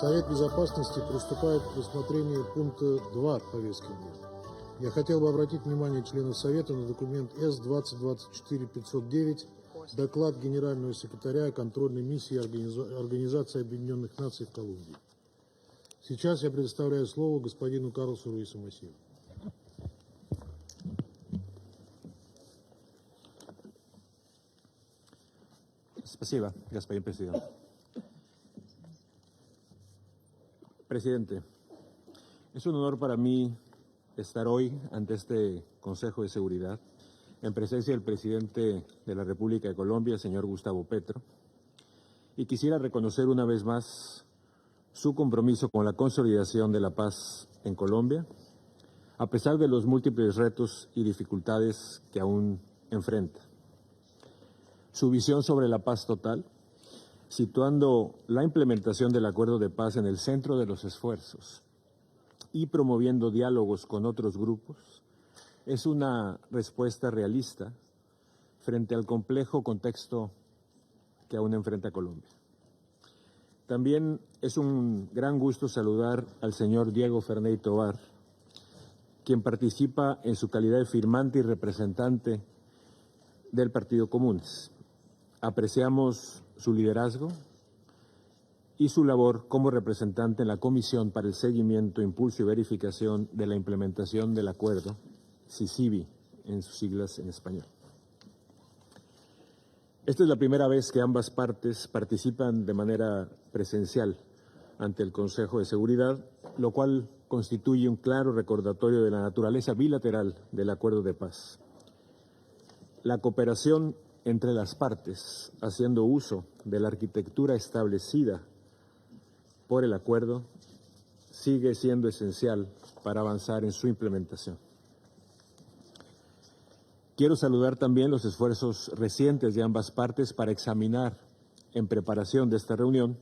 Совет Безопасности приступает к рассмотрению пункта 2 повестки дня. Я хотел бы обратить внимание членов Совета на документ С-2024-509, доклад Генерального секретаря о контрольной миссии Организации Объединенных Наций в Колумбии. Сейчас я предоставляю слово господину Карлосу Руису Массиву. Спасибо, господин президент. Presidente, es un honor para mí estar hoy ante este Consejo de Seguridad en presencia del presidente de la República de Colombia, señor Gustavo Petro, y quisiera reconocer una vez más su compromiso con la consolidación de la paz en Colombia, a pesar de los múltiples retos y dificultades que aún enfrenta. Su visión sobre la paz total, situando la implementación del acuerdo de paz en el centro de los esfuerzos y promoviendo diálogos con otros grupos, es una respuesta realista frente al complejo contexto que aún enfrenta Colombia. También es un gran gusto saludar al señor Diego Ferney Tovar, quien participa en su calidad de firmante y representante del Partido Comunes. Apreciamos su liderazgo y su labor como representante en la Comisión para el Seguimiento, Impulso y Verificación de la Implementación del Acuerdo, CICIBI, en sus siglas en español. Esta es la primera vez que ambas partes participan de manera presencial ante el Consejo de Seguridad, lo cual constituye un claro recordatorio de la naturaleza bilateral del Acuerdo de Paz. La cooperación entre las partes, haciendo uso de la arquitectura establecida por el acuerdo, sigue siendo esencial para avanzar en su implementación. Quiero saludar también los esfuerzos recientes de ambas partes para examinar, en preparación de esta reunión,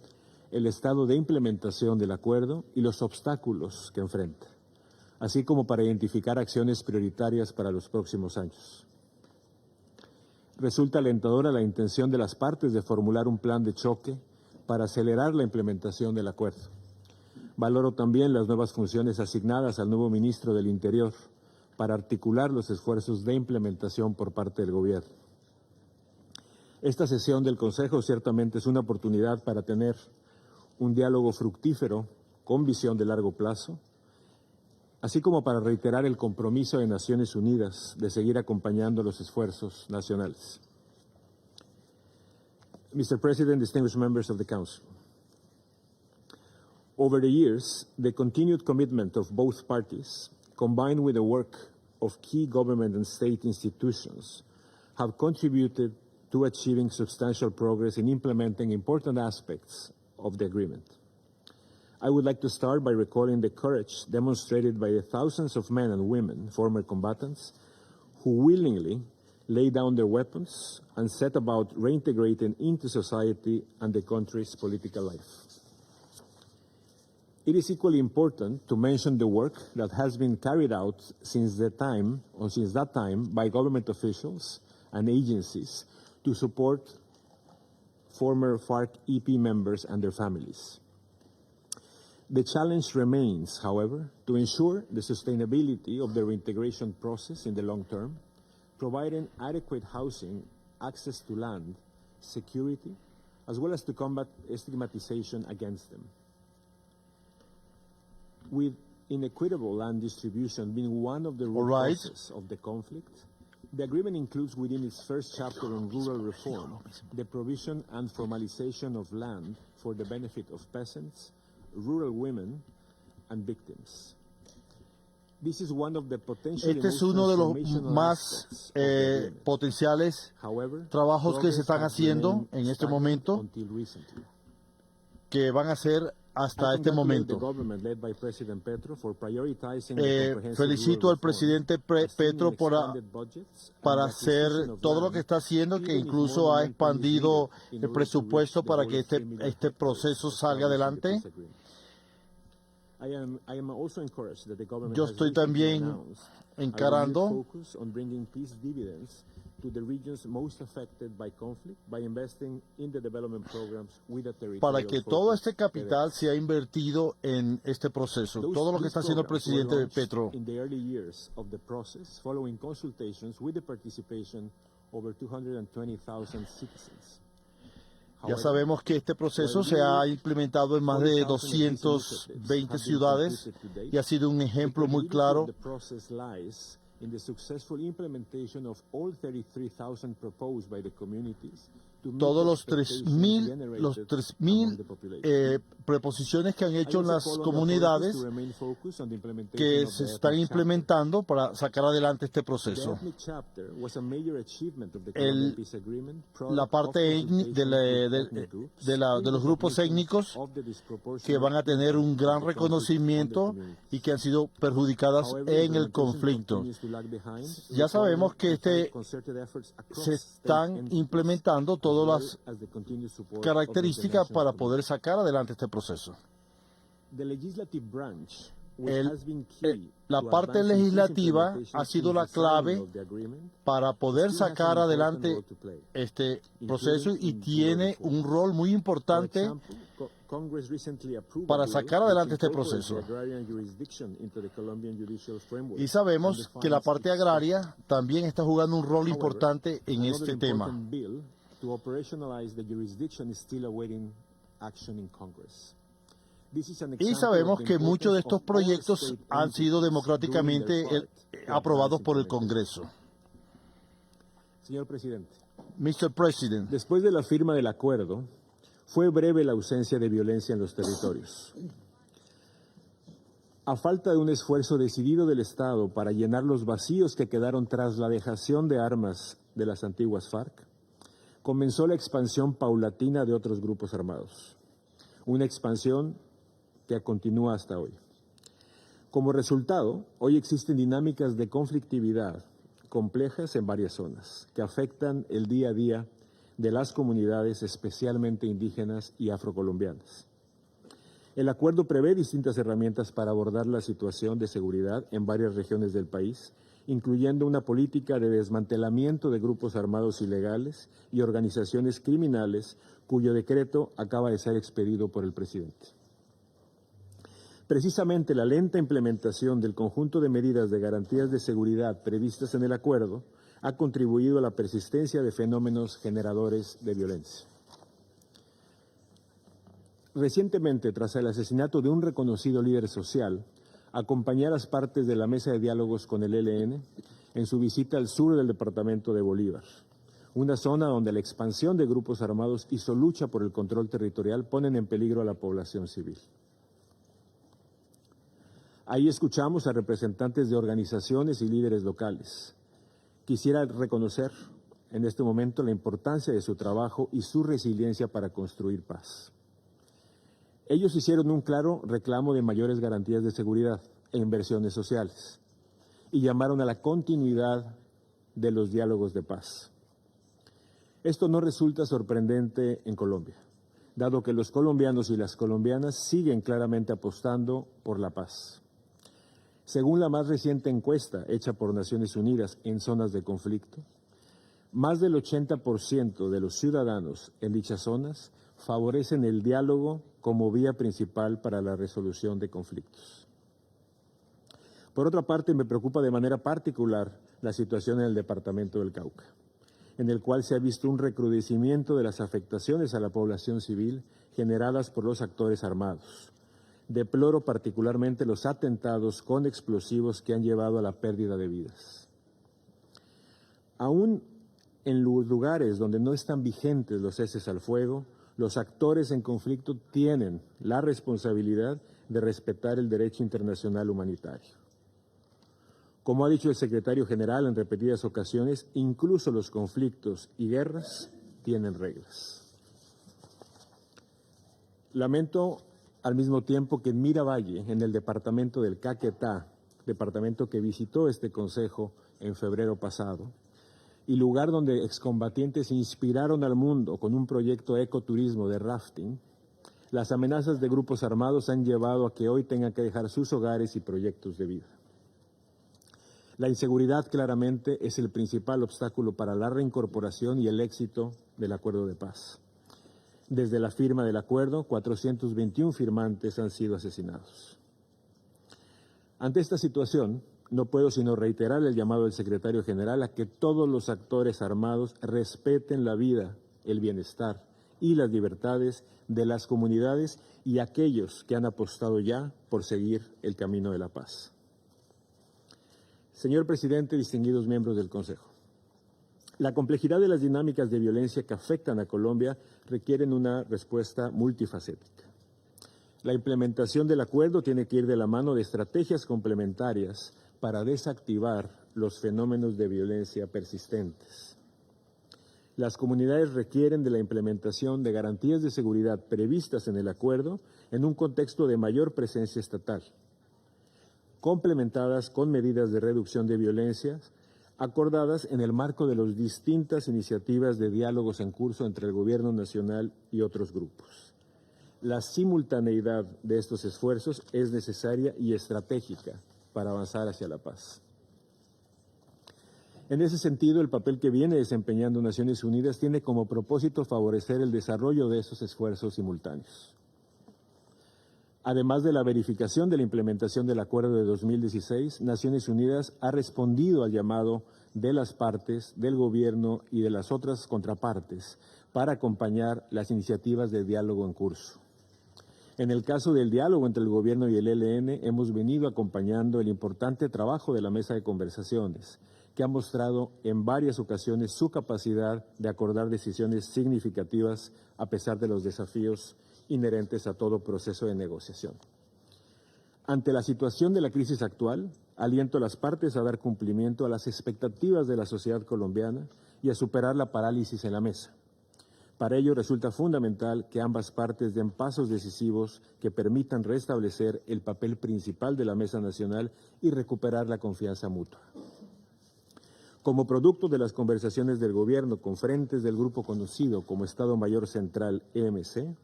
el estado de implementación del acuerdo y los obstáculos que enfrenta, así como para identificar acciones prioritarias para los próximos años. Resulta alentadora la intención de las partes de formular un plan de choque para acelerar la implementación del acuerdo. Valoro también las nuevas funciones asignadas al nuevo ministro del Interior para articular los esfuerzos de implementación por parte del gobierno. Esta sesión del Consejo ciertamente es una oportunidad para tener un diálogo fructífero con visión de largo plazo, así como para reiterar el compromiso de Naciones Unidas de seguir acompañando los esfuerzos nacionales. Mr. President, distinguished members of the Council, over the years, the continued commitment of both parties, combined with the work of key government and state institutions, have contributed to achieving substantial progress in implementing important aspects of the agreement. I would like to start by recalling the courage demonstrated by the thousands of men and women, former combatants, who willingly laid down their weapons and set about reintegrating into society and the country's political life. It is equally important to mention the work that has been carried out since that time by government officials and agencies to support former FARC-EP members and their families. The challenge remains, however, to ensure the sustainability of the reintegration process in the long term, providing adequate housing, access to land, security, as well as to combat stigmatization against them. With inequitable land distribution being one of the root causes of the conflict, the agreement includes within its first chapter on rural reform the provision and formalization of land for the benefit of peasants, rural women and victims. This is one of the potential Este es uno de los más potenciales trabajos que se están haciendo en este momento, que van a ser hasta este momento. Felicito al presidente Petro para hacer todo lo que está haciendo, que incluso ha expandido el presupuesto para que este proceso salga adelante. Yo estoy también encarando to the regions most affected by conflict by investing in the development programs with a territorial para que todo focus. este capital sea invertido en este proceso. Todo lo que está haciendo el presidente Petro. In the early years of the process, following consultations with the participation over 220,000 citizens. Ya sabemos que este proceso se ha implementado en más de 220 ciudades y ha sido un ejemplo muy claro in the successful implementation of all 33,000 proposed by the communities to meet todos los expectations 3.000 generated preposiciones que han hecho en I also las call on the comunidades authorities to remain focused on the implementation que of se the están ethnic implementando para sacar adelante este chapter. The proceso. ethnic chapter was a major achievement of the Colombian Peace Agreement, product La of parte consultations with ethnic groups de los grupos in the étnicos of the disproportionate que van a tener un gran impact of the conflict reconocimiento on the communities. y que han sido perjudicadas However, en el implementation conflicto. continues to lag behind, Ya sabemos que requiring concerted efforts across se state están entities, implementando todas as well as the continued support of the características international para community. poder sacar adelante este proceso. The legislative branch, which El- has been key la to parte advancing its legislativa implementation ha sido since la the signing clave of the agreement, para poder still has sacar an important adelante role to play. este proceso y in tiene two un rol muy For importante example, Congress recently approved para a bill sacar which adelante este incorporates proceso. the agrarian jurisdiction into the Colombian judicial framework y and sabemos que la defines parte its agraria también está jugando un rol However, importante en another este important tema. bill to operationalize the jurisdiction is still awaiting action in Congress. This is an Y example sabemos of the que muchos de importance estos of all proyectos state han sido entities democráticamente doing their part to aprobados advance por el implementation. Congreso. Señor presidente, Mr. President, después de la firma del acuerdo, fue breve la ausencia de violencia en los territorios. A falta de un esfuerzo decidido del Estado para llenar los vacíos que quedaron tras la dejación de armas de las antiguas FARC, comenzó la expansión paulatina de otros grupos armados. Una expansión que continúa hasta hoy. Como resultado, hoy existen dinámicas de conflictividad complejas en varias zonas que afectan el día a día de las comunidades, especialmente indígenas y afrocolombianas. El acuerdo prevé distintas herramientas para abordar la situación de seguridad en varias regiones del país, incluyendo una política de desmantelamiento de grupos armados ilegales y organizaciones criminales, cuyo decreto acaba de ser expedido por el presidente. Precisamente la lenta implementación del conjunto de medidas de garantías de seguridad previstas en el acuerdo ha contribuido a la persistencia de fenómenos generadores de violencia. Recientemente, tras el asesinato de un reconocido líder social, acompañé a las partes de la mesa de diálogos con el ELN en su visita al sur del departamento de Bolívar, una zona donde la expansión de grupos armados y su lucha por el control territorial ponen en peligro a la población civil. Ahí escuchamos a representantes de organizaciones y líderes locales. Quisiera reconocer en este momento la importancia de su trabajo y su resiliencia para construir paz. Ellos hicieron un claro reclamo de mayores garantías de seguridad e inversiones sociales y llamaron a la continuidad de los diálogos de paz. Esto no resulta sorprendente en Colombia, dado que los colombianos y las colombianas siguen claramente apostando por la paz. Según la más reciente encuesta hecha por Naciones Unidas en zonas de conflicto, más del 80% de los ciudadanos en dichas zonas favorecen el diálogo como vía principal para la resolución de conflictos. Por otra parte, me preocupa de manera particular la situación en el departamento del Cauca, en el cual se ha visto un recrudecimiento de las afectaciones a la población civil generadas por los actores armados. Deploro particularmente los atentados con explosivos que han llevado a la pérdida de vidas. Aún en los lugares donde no están vigentes los ceses al fuego, los actores en conflicto tienen la responsabilidad de respetar el derecho internacional humanitario. Como ha dicho el secretario general en repetidas ocasiones, incluso los conflictos y guerras tienen reglas. Lamento al mismo tiempo que en Miravalle, en el departamento del Caquetá, departamento que visitó este consejo en febrero pasado, y lugar donde excombatientes inspiraron al mundo con un proyecto ecoturismo de rafting, las amenazas de grupos armados han llevado a que hoy tengan que dejar sus hogares y proyectos de vida. La inseguridad claramente es el principal obstáculo para la reincorporación y el éxito del acuerdo de paz. Desde la firma del acuerdo, 421 firmantes han sido asesinados. Ante esta situación, no puedo sino reiterar el llamado del secretario general a que todos los actores armados respeten la vida, el bienestar y las libertades de las comunidades y aquellos que han apostado ya por seguir el camino de la paz. Señor presidente, distinguidos miembros del Consejo, la complejidad de las dinámicas de violencia que afectan a Colombia requieren una respuesta multifacética. La implementación del acuerdo tiene que ir de la mano de estrategias complementarias para desactivar los fenómenos de violencia persistentes. Las comunidades requieren de la implementación de garantías de seguridad previstas en el acuerdo en un contexto de mayor presencia estatal, complementadas con medidas de reducción de violencias acordadas en el marco de las distintas iniciativas de diálogos en curso entre el Gobierno nacional y otros grupos. La simultaneidad de estos esfuerzos es necesaria y estratégica para avanzar hacia la paz. En ese sentido, el papel que viene desempeñando Naciones Unidas tiene como propósito favorecer el desarrollo de esos esfuerzos simultáneos. Además de la verificación de la implementación del Acuerdo de 2016, Naciones Unidas ha respondido al llamado de las partes, del Gobierno y de las otras contrapartes para acompañar las iniciativas de diálogo en curso. En el caso del diálogo entre el Gobierno y el ELN, hemos venido acompañando el importante trabajo de la mesa de conversaciones, que ha mostrado en varias ocasiones su capacidad de acordar decisiones significativas a pesar de los desafíos inherentes a todo proceso de negociación. Ante la situación de la crisis actual, aliento a las partes a dar cumplimiento a las expectativas de la sociedad colombiana y a superar la parálisis en la mesa. Para ello resulta fundamental que ambas partes den pasos decisivos que permitan restablecer el papel principal de la Mesa Nacional y recuperar la confianza mutua. Como producto de las conversaciones del Gobierno con frentes del grupo conocido como Estado Mayor Central EMC,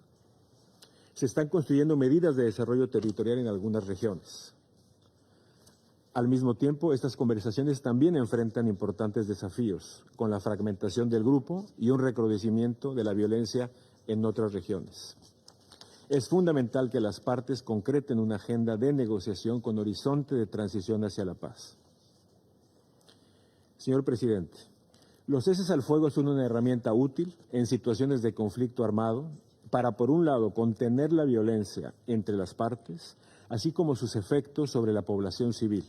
se están construyendo medidas de desarrollo territorial en algunas regiones. Al mismo tiempo, estas conversaciones también enfrentan importantes desafíos, con la fragmentación del grupo y un recrudecimiento de la violencia en otras regiones. Es fundamental que las partes concreten una agenda de negociación con horizonte de transición hacia la paz. Señor presidente, los ceses al fuego son una herramienta útil en situaciones de conflicto armado para, por un lado, contener la violencia entre las partes, así como sus efectos sobre la población civil,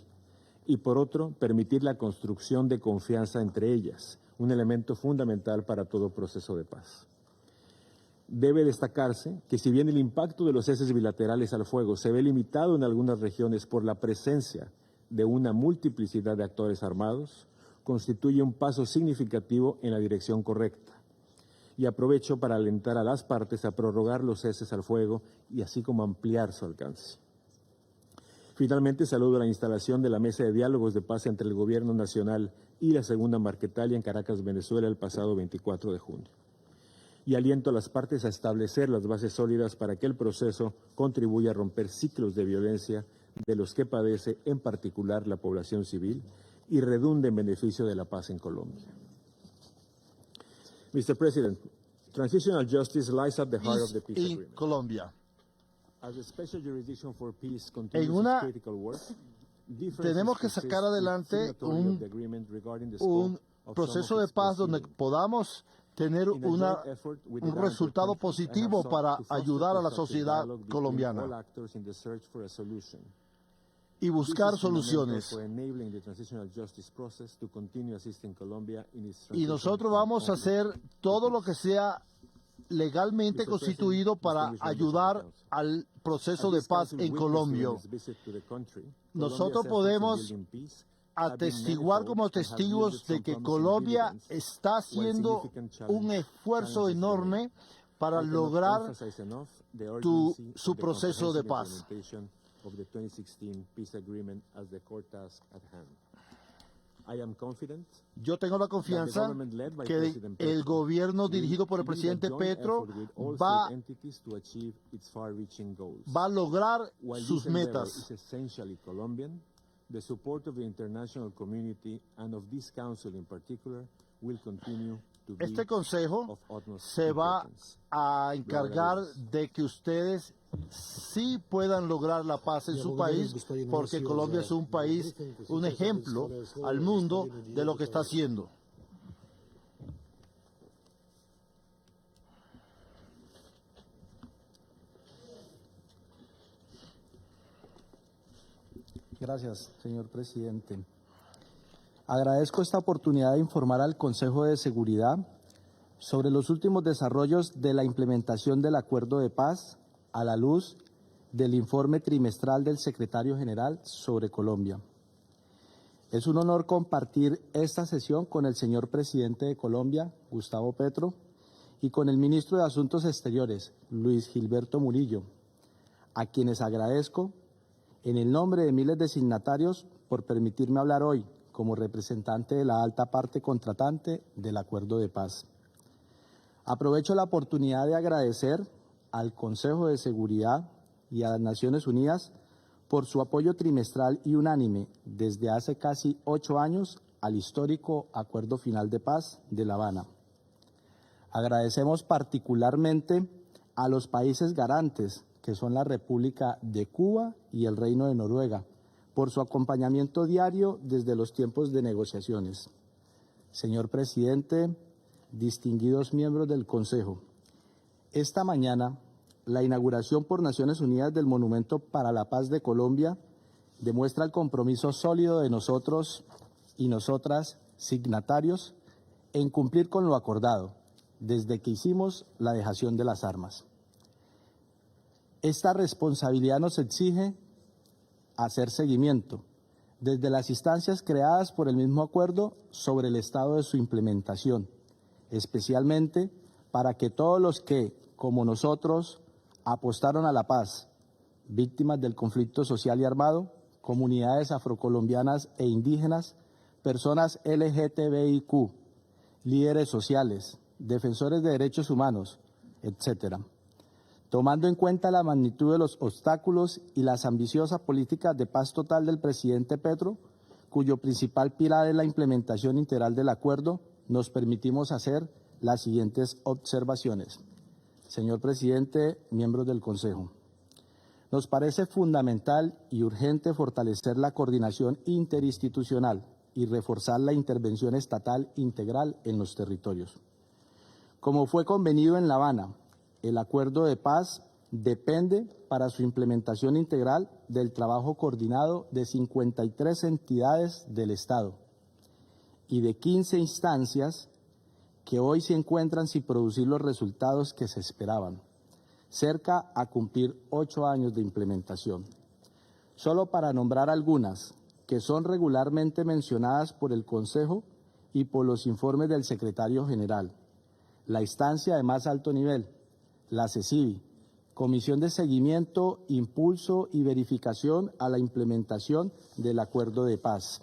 y por otro, permitir la construcción de confianza entre ellas, un elemento fundamental para todo proceso de paz. Debe destacarse que si bien el impacto de los ceses bilaterales al fuego se ve limitado en algunas regiones por la presencia de una multiplicidad de actores armados, constituye un paso significativo en la dirección correcta. Y aprovecho para alentar a las partes a prorrogar los ceses al fuego y así como ampliar su alcance. Finalmente, saludo la instalación de la Mesa de Diálogos de Paz entre el Gobierno Nacional y la Segunda Marquetalia en Caracas, Venezuela, el pasado 24 de junio. Y aliento a las partes a establecer las bases sólidas para que el proceso contribuya a romper ciclos de violencia de los que padece en particular la población civil y redunde en beneficio de la paz en Colombia. Mr. President, transitional justice lies at the heart of the peace En agreement. Colombia. As the special jurisdiction for peace En continues una- its critical work, tenemos que differences sacar persist adelante with signatory of the agreement regarding the un scope of proceso some of de its paz donde proceedings. podamos tener In a joint effort with the un Guarantor resultado countries, I have positivo sought para to foster ayudar a la constructive sociedad dialogue between colombiana all actors in the search for a solution. y buscar This is fundamental soluciones. for enabling the transitional justice process to continue assisting Colombia in its Y transition nosotros from vamos a conflict. hacer todo lo que sea legalmente Mr. constituido President, para distinguished members of the ayudar Council. al proceso As de this paz council en witnessed Colombia. during its visit to the country, Nosotros Colombia's efforts in podemos building peace have been atestiguar manifold como and have testigos yielded de some que promising Colombia dividends, está while haciendo significant un esfuerzo challenges enorme remain. para I cannot lograr emphasize enough the su urgency of the proceso de comprehensive paz. implementation of the 2016 peace agreement as the core task at hand. I am confident Yo tengo la confianza government led by que President el Petro gobierno will dirigido por el lead a presidente joint Petro effort with all va state entities to achieve its far-reaching goals. a lograr While sus this endeavor metas. is essentially Colombian, The support of the international community and of this council in particular will continue to be Este consejo of utmost se va importance. a encargar de que ustedes sí puedan lograr la paz en su país, porque Colombia es un país, un ejemplo al mundo de lo que está haciendo. Gracias, señor presidente. Agradezco esta oportunidad de informar al Consejo de Seguridad sobre los últimos desarrollos de la implementación del Acuerdo de Paz a la luz del informe trimestral del Secretario General sobre Colombia. Es un honor compartir esta sesión con el señor presidente de Colombia, Gustavo Petro, y con el ministro de Asuntos Exteriores, Luis Gilberto Murillo, a quienes agradezco en el nombre de miles de signatarios por permitirme hablar hoy como representante de la alta parte contratante del Acuerdo de Paz. Aprovecho la oportunidad de agradecer al Consejo de Seguridad y a las Naciones Unidas por su apoyo trimestral y unánime desde hace casi 8 años al histórico Acuerdo Final de Paz de La Habana. Agradecemos particularmente a los países garantes, que son la República de Cuba y el Reino de Noruega, por su acompañamiento diario desde los tiempos de negociaciones. Señor presidente, distinguidos miembros del Consejo, esta mañana la inauguración por Naciones Unidas del Monumento para la Paz de Colombia demuestra el compromiso sólido de nosotros y nosotras, signatarios, en cumplir con lo acordado desde que hicimos la dejación de las armas. Esta responsabilidad nos exige hacer seguimiento desde las instancias creadas por el mismo acuerdo sobre el estado de su implementación, especialmente para que todos los que, como nosotros, apostaron a la paz, víctimas del conflicto social y armado, comunidades afrocolombianas e indígenas, personas LGTBIQ, líderes sociales, defensores de derechos humanos, etcétera. Tomando en cuenta la magnitud de los obstáculos y las ambiciosas políticas de paz total del presidente Petro, cuyo principal pilar es la implementación integral del acuerdo, nos permitimos hacer las siguientes observaciones. Señor presidente, miembros del Consejo, nos parece fundamental y urgente fortalecer la coordinación interinstitucional y reforzar la intervención estatal integral en los territorios. Como fue convenido en La Habana, el acuerdo de paz depende para su implementación integral del trabajo coordinado de 53 entidades del Estado y de 15 instancias que hoy se encuentran sin producir los resultados que se esperaban, cerca a cumplir 8 años de implementación. Solo para nombrar algunas que son regularmente mencionadas por el Consejo y por los informes del Secretario General: la instancia de más alto nivel, la CECIBI, Comisión de Seguimiento, Impulso y Verificación a la Implementación del Acuerdo de Paz.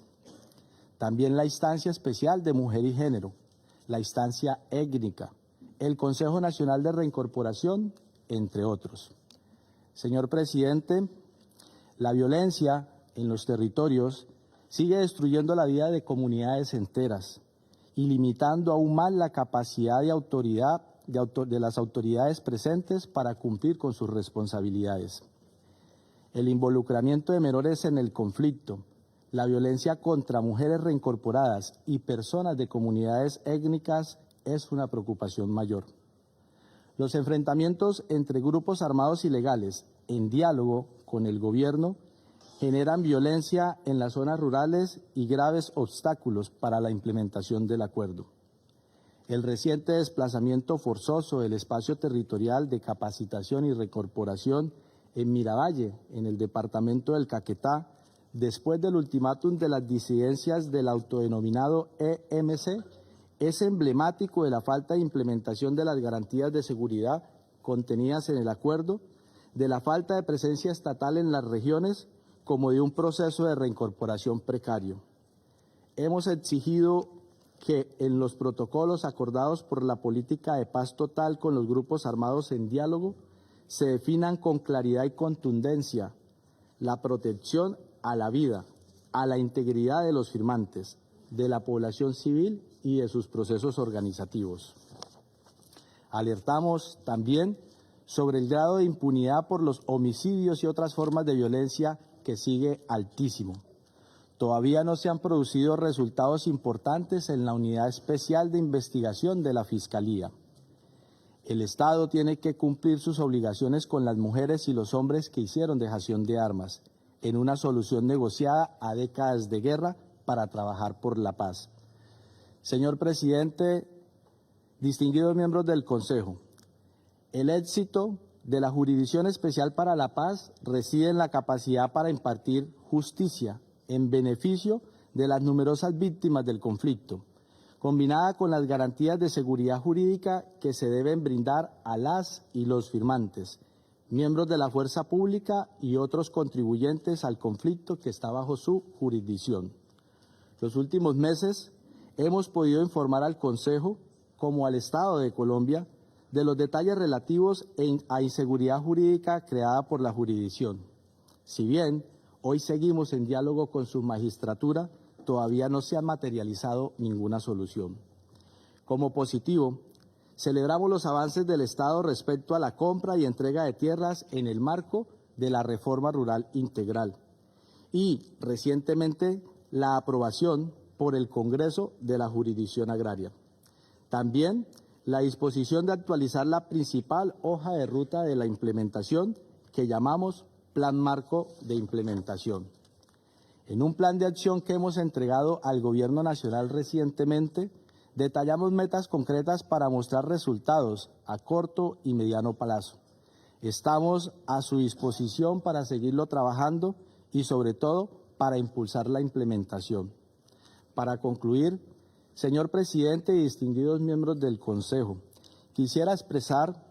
También la Instancia Especial de Mujer y Género, la Instancia Étnica, el Consejo Nacional de Reincorporación, entre otros. Señor presidente, la violencia en los territorios sigue destruyendo la vida de comunidades enteras y limitando aún más la capacidad de autoridad de las autoridades presentes para cumplir con sus responsabilidades. El involucramiento de menores en el conflicto, la violencia contra mujeres reincorporadas y personas de comunidades étnicas es una preocupación mayor. Los enfrentamientos entre grupos armados ilegales en diálogo con el gobierno generan violencia en las zonas rurales y graves obstáculos para la implementación del acuerdo. El reciente desplazamiento forzoso del espacio territorial de capacitación y reincorporación en Miravalle, en el departamento del Caquetá, después del ultimátum de las disidencias del autodenominado EMC, es emblemático de la falta de implementación de las garantías de seguridad contenidas en el acuerdo, de la falta de presencia estatal en las regiones, como de un proceso de reincorporación precario. Hemos exigido que en los protocolos acordados por la política de paz total con los grupos armados en diálogo se definan con claridad y contundencia la protección a la vida, a la integridad de los firmantes, de la población civil y de sus procesos organizativos. Alertamos también sobre el grado de impunidad por los homicidios y otras formas de violencia que sigue altísimo. Todavía no se han producido resultados importantes en la Unidad Especial de Investigación de la Fiscalía. El Estado tiene que cumplir sus obligaciones con las mujeres y los hombres que hicieron dejación de armas, en una solución negociada a décadas de guerra para trabajar por la paz. Señor presidente, distinguidos miembros del Consejo, el éxito de la Jurisdicción Especial para la Paz reside en la capacidad para impartir justicia en beneficio de las numerosas víctimas del conflicto, combinada con las garantías de seguridad jurídica que se deben brindar a las y los firmantes, miembros de la fuerza pública y otros contribuyentes al conflicto que está bajo su jurisdicción. Los últimos meses hemos podido informar al Consejo, como al Estado de Colombia, de los detalles relativos a inseguridad jurídica creada por la jurisdicción. Si bien hoy seguimos en diálogo con su magistratura, todavía no se ha materializado ninguna solución. Como positivo, celebramos los avances del Estado respecto a la compra y entrega de tierras en el marco de la reforma rural integral y, recientemente, la aprobación por el Congreso de la Jurisdicción Agraria. También la disposición de actualizar la principal hoja de ruta de la implementación que llamamos Plan Marco de Implementación. En un plan de acción que hemos entregado al Gobierno Nacional recientemente, detallamos metas concretas para mostrar resultados a corto y mediano plazo. Estamos a su disposición para seguirlo trabajando y, sobre todo, para impulsar la implementación. Para concluir, señor presidente y distinguidos miembros del Consejo, quisiera expresar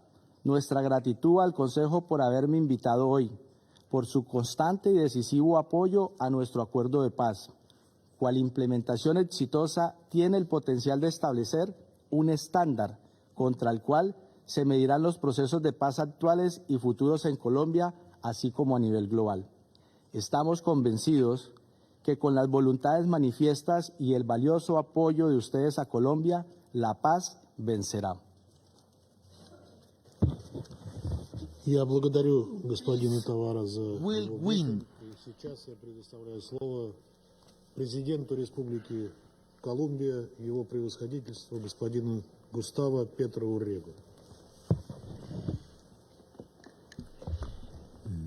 nuestra gratitud al Consejo por haberme invitado hoy, por su constante y decisivo apoyo a nuestro acuerdo de paz, cual implementación exitosa tiene el potencial de establecer un estándar contra el cual se medirán los procesos de paz actuales y futuros en Colombia, así como a nivel global. Estamos convencidos que con las voluntades manifiestas y el valioso apoyo de ustedes a Colombia, la paz vencerá. Я благодарю господина Товара за Will его win. брифинг. И сейчас я предоставляю слово президенту Республики Колумбия, его превосходительству господину Густаво Петро Уррего.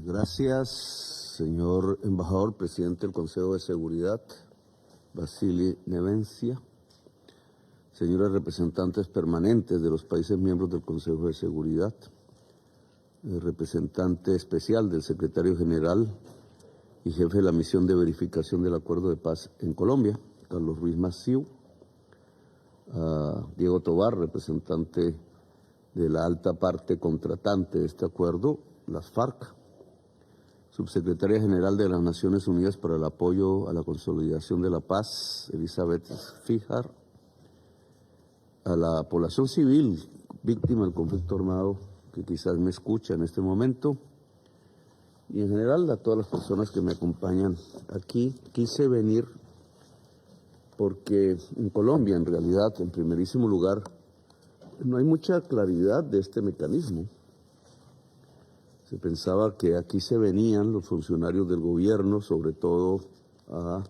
Gracias, señor embajador, presidente del Consejo de Seguridad, Vasily Nevencia, señores representantes permanentes de los países miembros del Consejo de Seguridad, el representante especial del secretario general y jefe de la misión de verificación del Acuerdo de Paz en Colombia, Carlos Ruiz Massieu, a Diego Tovar, representante de la alta parte contratante de este acuerdo, las FARC, subsecretaria general de las Naciones Unidas para el apoyo a la consolidación de la paz, Elizabeth Fijar, a la población civil víctima del conflicto armado, que quizás me escucha en este momento, y en general a todas las personas que me acompañan aquí. Quise venir porque en Colombia, en realidad, en primerísimo lugar, no hay mucha claridad de este mecanismo. Se pensaba que aquí se venían los funcionarios del gobierno, sobre todo a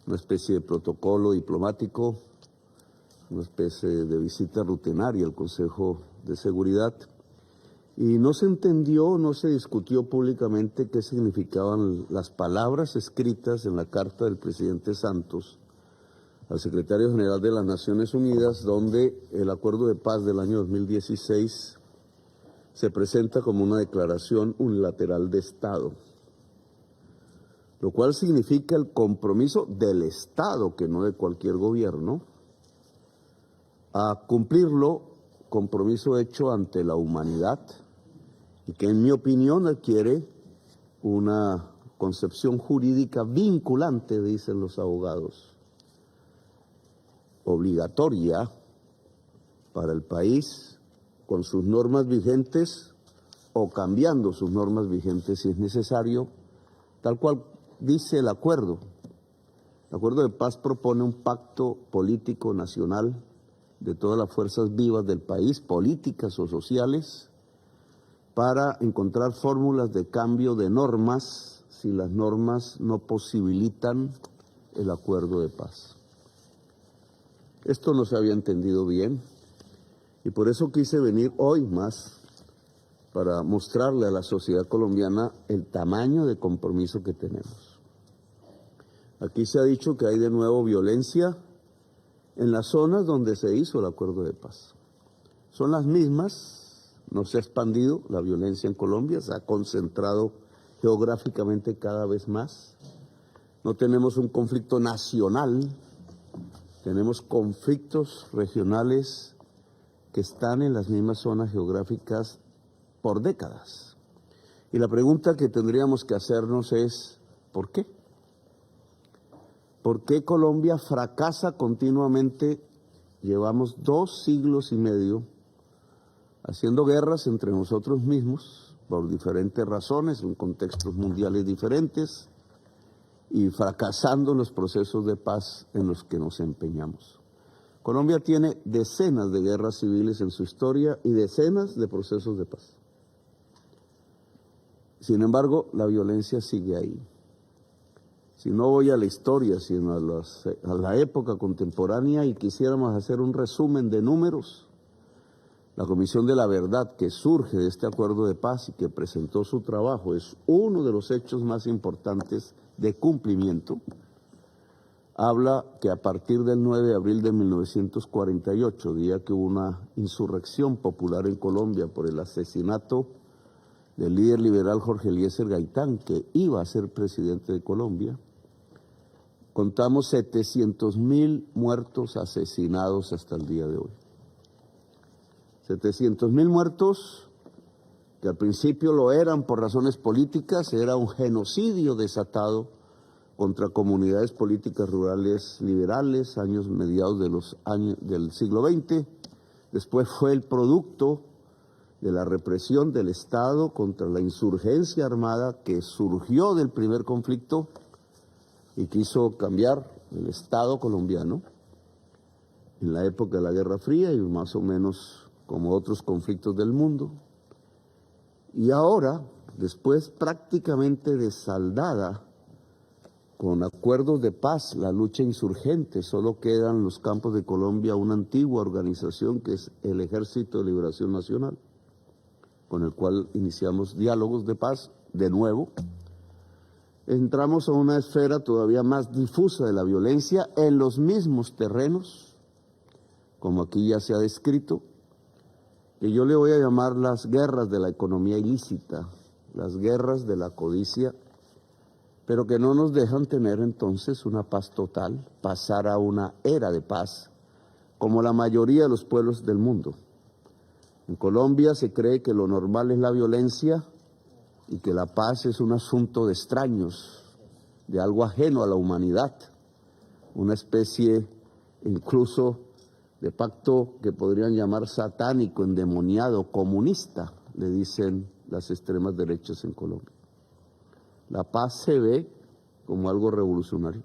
una especie de protocolo diplomático, una especie de visita rutinaria al Consejo de Seguridad, y no se entendió, no se discutió públicamente qué significaban las palabras escritas en la carta del presidente Santos al secretario general de las Naciones Unidas, donde el acuerdo de paz del año 2016 se presenta como una declaración unilateral de Estado, lo cual significa el compromiso del Estado, que no de cualquier gobierno, a cumplirlo, compromiso hecho ante la humanidad y que en mi opinión adquiere una concepción jurídica vinculante, dicen los abogados, obligatoria para el país, con sus normas vigentes o cambiando sus normas vigentes si es necesario, tal cual dice el acuerdo, El acuerdo de paz propone un pacto político nacional de todas las fuerzas vivas del país, políticas o sociales, para encontrar fórmulas de cambio de normas si las normas no posibilitan el acuerdo de paz. Esto no se había entendido bien y por eso quise venir hoy más para mostrarle a la sociedad colombiana el tamaño de compromiso que tenemos. Aquí se ha dicho que hay de nuevo violencia en las zonas donde se hizo el acuerdo de paz. Son las mismas, no se ha expandido la violencia en Colombia, se ha concentrado geográficamente cada vez más. No tenemos un conflicto nacional, tenemos conflictos regionales que están en las mismas zonas geográficas por décadas. Y la pregunta que tendríamos que hacernos es, ¿por qué? ¿Por qué Colombia fracasa continuamente? Llevamos 2 siglos y medio haciendo guerras entre nosotros mismos por diferentes razones, en contextos mundiales diferentes, y fracasando en los procesos de paz en los que nos empeñamos. Colombia tiene decenas de guerras civiles en su historia y decenas de procesos de paz. Sin embargo, la violencia sigue ahí. Si no voy a la historia, sino a la época contemporánea y quisiéramos hacer un resumen de números, la Comisión de la Verdad que surge de este acuerdo de paz y que presentó su trabajo es uno de los hechos más importantes de cumplimiento. Habla que a partir del 9 de abril de 1948, día que hubo una insurrección popular en Colombia por el asesinato del líder liberal Jorge Eliezer Gaitán, que iba a ser presidente de Colombia, contamos 700.000 muertos asesinados hasta el día de hoy. 700.000 muertos que al principio lo eran por razones políticas, era un genocidio desatado contra comunidades políticas rurales liberales, años mediados de los años del siglo XX. Después fue el producto de la represión del Estado contra la insurgencia armada que surgió del primer conflicto y quiso cambiar el Estado colombiano en la época de la Guerra Fría y más o menos como otros conflictos del mundo. Y ahora, después prácticamente de saldada con acuerdos de paz, la lucha insurgente, solo quedan en los campos de Colombia una antigua organización que es el Ejército de Liberación Nacional, con el cual iniciamos diálogos de paz de nuevo. Entramos a una esfera todavía más difusa de la violencia en los mismos terrenos, como aquí ya se ha descrito, que yo le voy a llamar las guerras de la economía ilícita, las guerras de la codicia, pero que no nos dejan tener entonces una paz total, pasar a una era de paz, como la mayoría de los pueblos del mundo. En Colombia se cree que lo normal es la violencia y que la paz es un asunto de extraños, de algo ajeno a la humanidad, una especie incluso de pacto que podrían llamar satánico, endemoniado, comunista, le dicen las extremas derechas en Colombia. La paz se ve como algo revolucionario,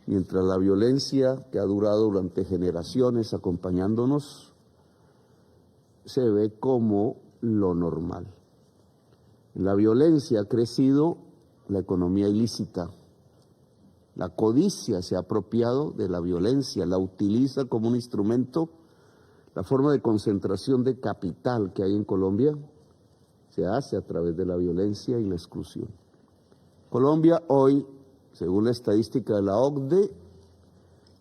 mientras la violencia que ha durado durante generaciones acompañándonos se ve como lo normal. En la violencia ha crecido la economía ilícita. La codicia se ha apropiado de la violencia, la utiliza como un instrumento. La forma de concentración de capital que hay en Colombia se hace a través de la violencia y la exclusión. Colombia hoy, según la estadística de la OCDE,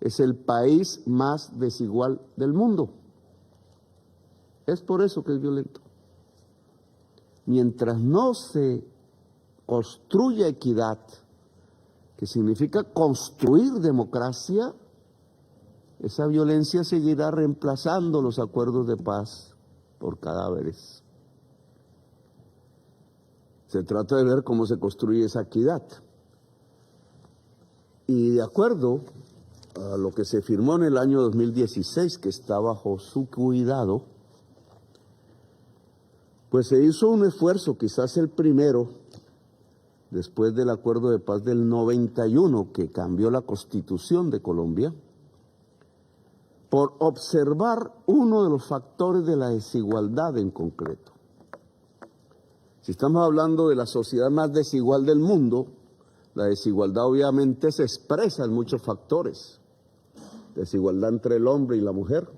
es el país más desigual del mundo. Es por eso que es violento. Mientras no se construya equidad, que significa construir democracia, esa violencia seguirá reemplazando los acuerdos de paz por cadáveres. Se trata de ver cómo se construye esa equidad. Y de acuerdo a lo que se firmó en el año 2016, que está bajo su cuidado, pues se hizo un esfuerzo, quizás el primero, después del acuerdo de paz del 91 que cambió la Constitución de Colombia, por observar uno de los factores de la desigualdad en concreto. Si estamos hablando de la sociedad más desigual del mundo, la desigualdad obviamente se expresa en muchos factores. Desigualdad entre el hombre y la mujer,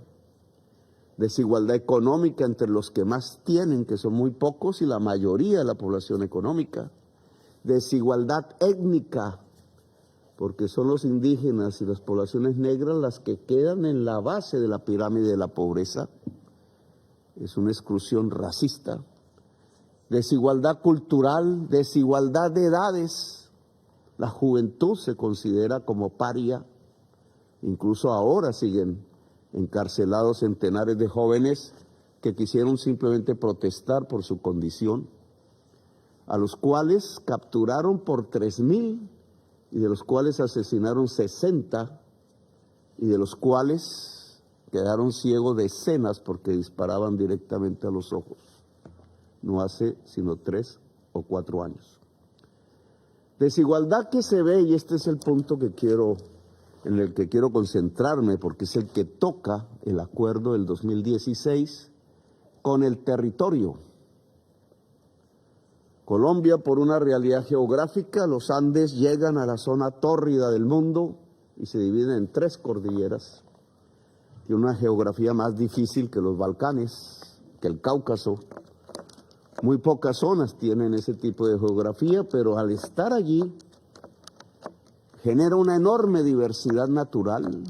desigualdad económica entre los que más tienen, que son muy pocos, y la mayoría de la población económica, desigualdad étnica, porque son los indígenas y las poblaciones negras las que quedan en la base de la pirámide de la pobreza, es una exclusión racista, desigualdad cultural, desigualdad de edades, la juventud se considera como paria, incluso ahora siguen encarcelados centenares de jóvenes que quisieron simplemente protestar por su condición, a los cuales capturaron por 3.000 y de los cuales asesinaron 60 y de los cuales quedaron ciegos decenas porque disparaban directamente a los ojos. No hace sino 3 o 4 años. Desigualdad que se ve, y este es el punto en el que quiero concentrarme, porque es el que toca el acuerdo del 2016 con el territorio. Colombia, por una realidad geográfica, los Andes llegan a la zona tórrida del mundo y se dividen en 3 cordilleras. Tiene una geografía más difícil que los Balcanes, que el Cáucaso. Muy pocas zonas tienen ese tipo de geografía, pero al estar allí genera una enorme diversidad natural,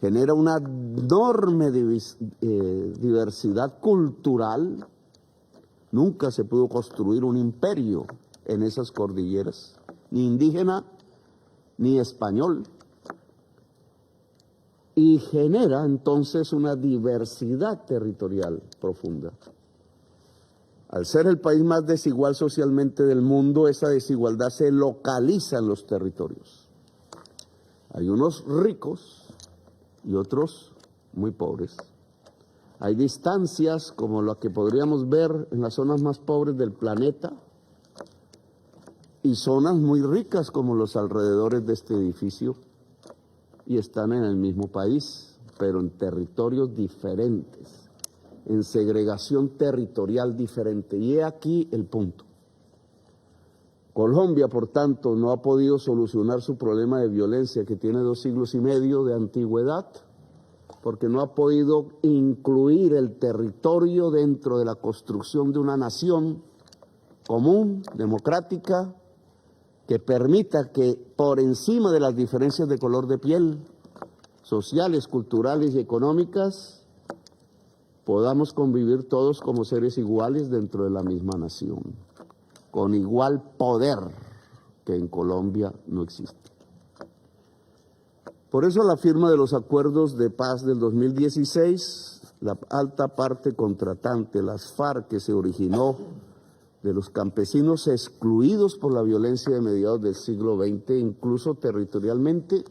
genera una enorme diversidad cultural. Nunca se pudo construir un imperio en esas cordilleras, ni indígena ni español. Y genera entonces una diversidad territorial profunda. Al ser el país más desigual socialmente del mundo, esa desigualdad se localiza en los territorios. Hay unos ricos y otros muy pobres. Hay distancias como la que podríamos ver en las zonas más pobres del planeta y zonas muy ricas como los alrededores de este edificio, y están en el mismo país, pero en territorios diferentes, en segregación territorial diferente. Y he aquí el punto. Colombia, por tanto, no ha podido solucionar su problema de violencia que tiene 2 siglos y medio de antigüedad, porque no ha podido incluir el territorio dentro de la construcción de una nación común, democrática, que permita que por encima de las diferencias de color de piel, sociales, culturales y económicas, podamos convivir todos como seres iguales dentro de la misma nación, con igual poder que en Colombia no existe. Por eso la firma de los acuerdos de paz del 2016, la alta parte contratante, las FARC, que se originó de los campesinos excluidos por la violencia de mediados del siglo XX, incluso territorialmente,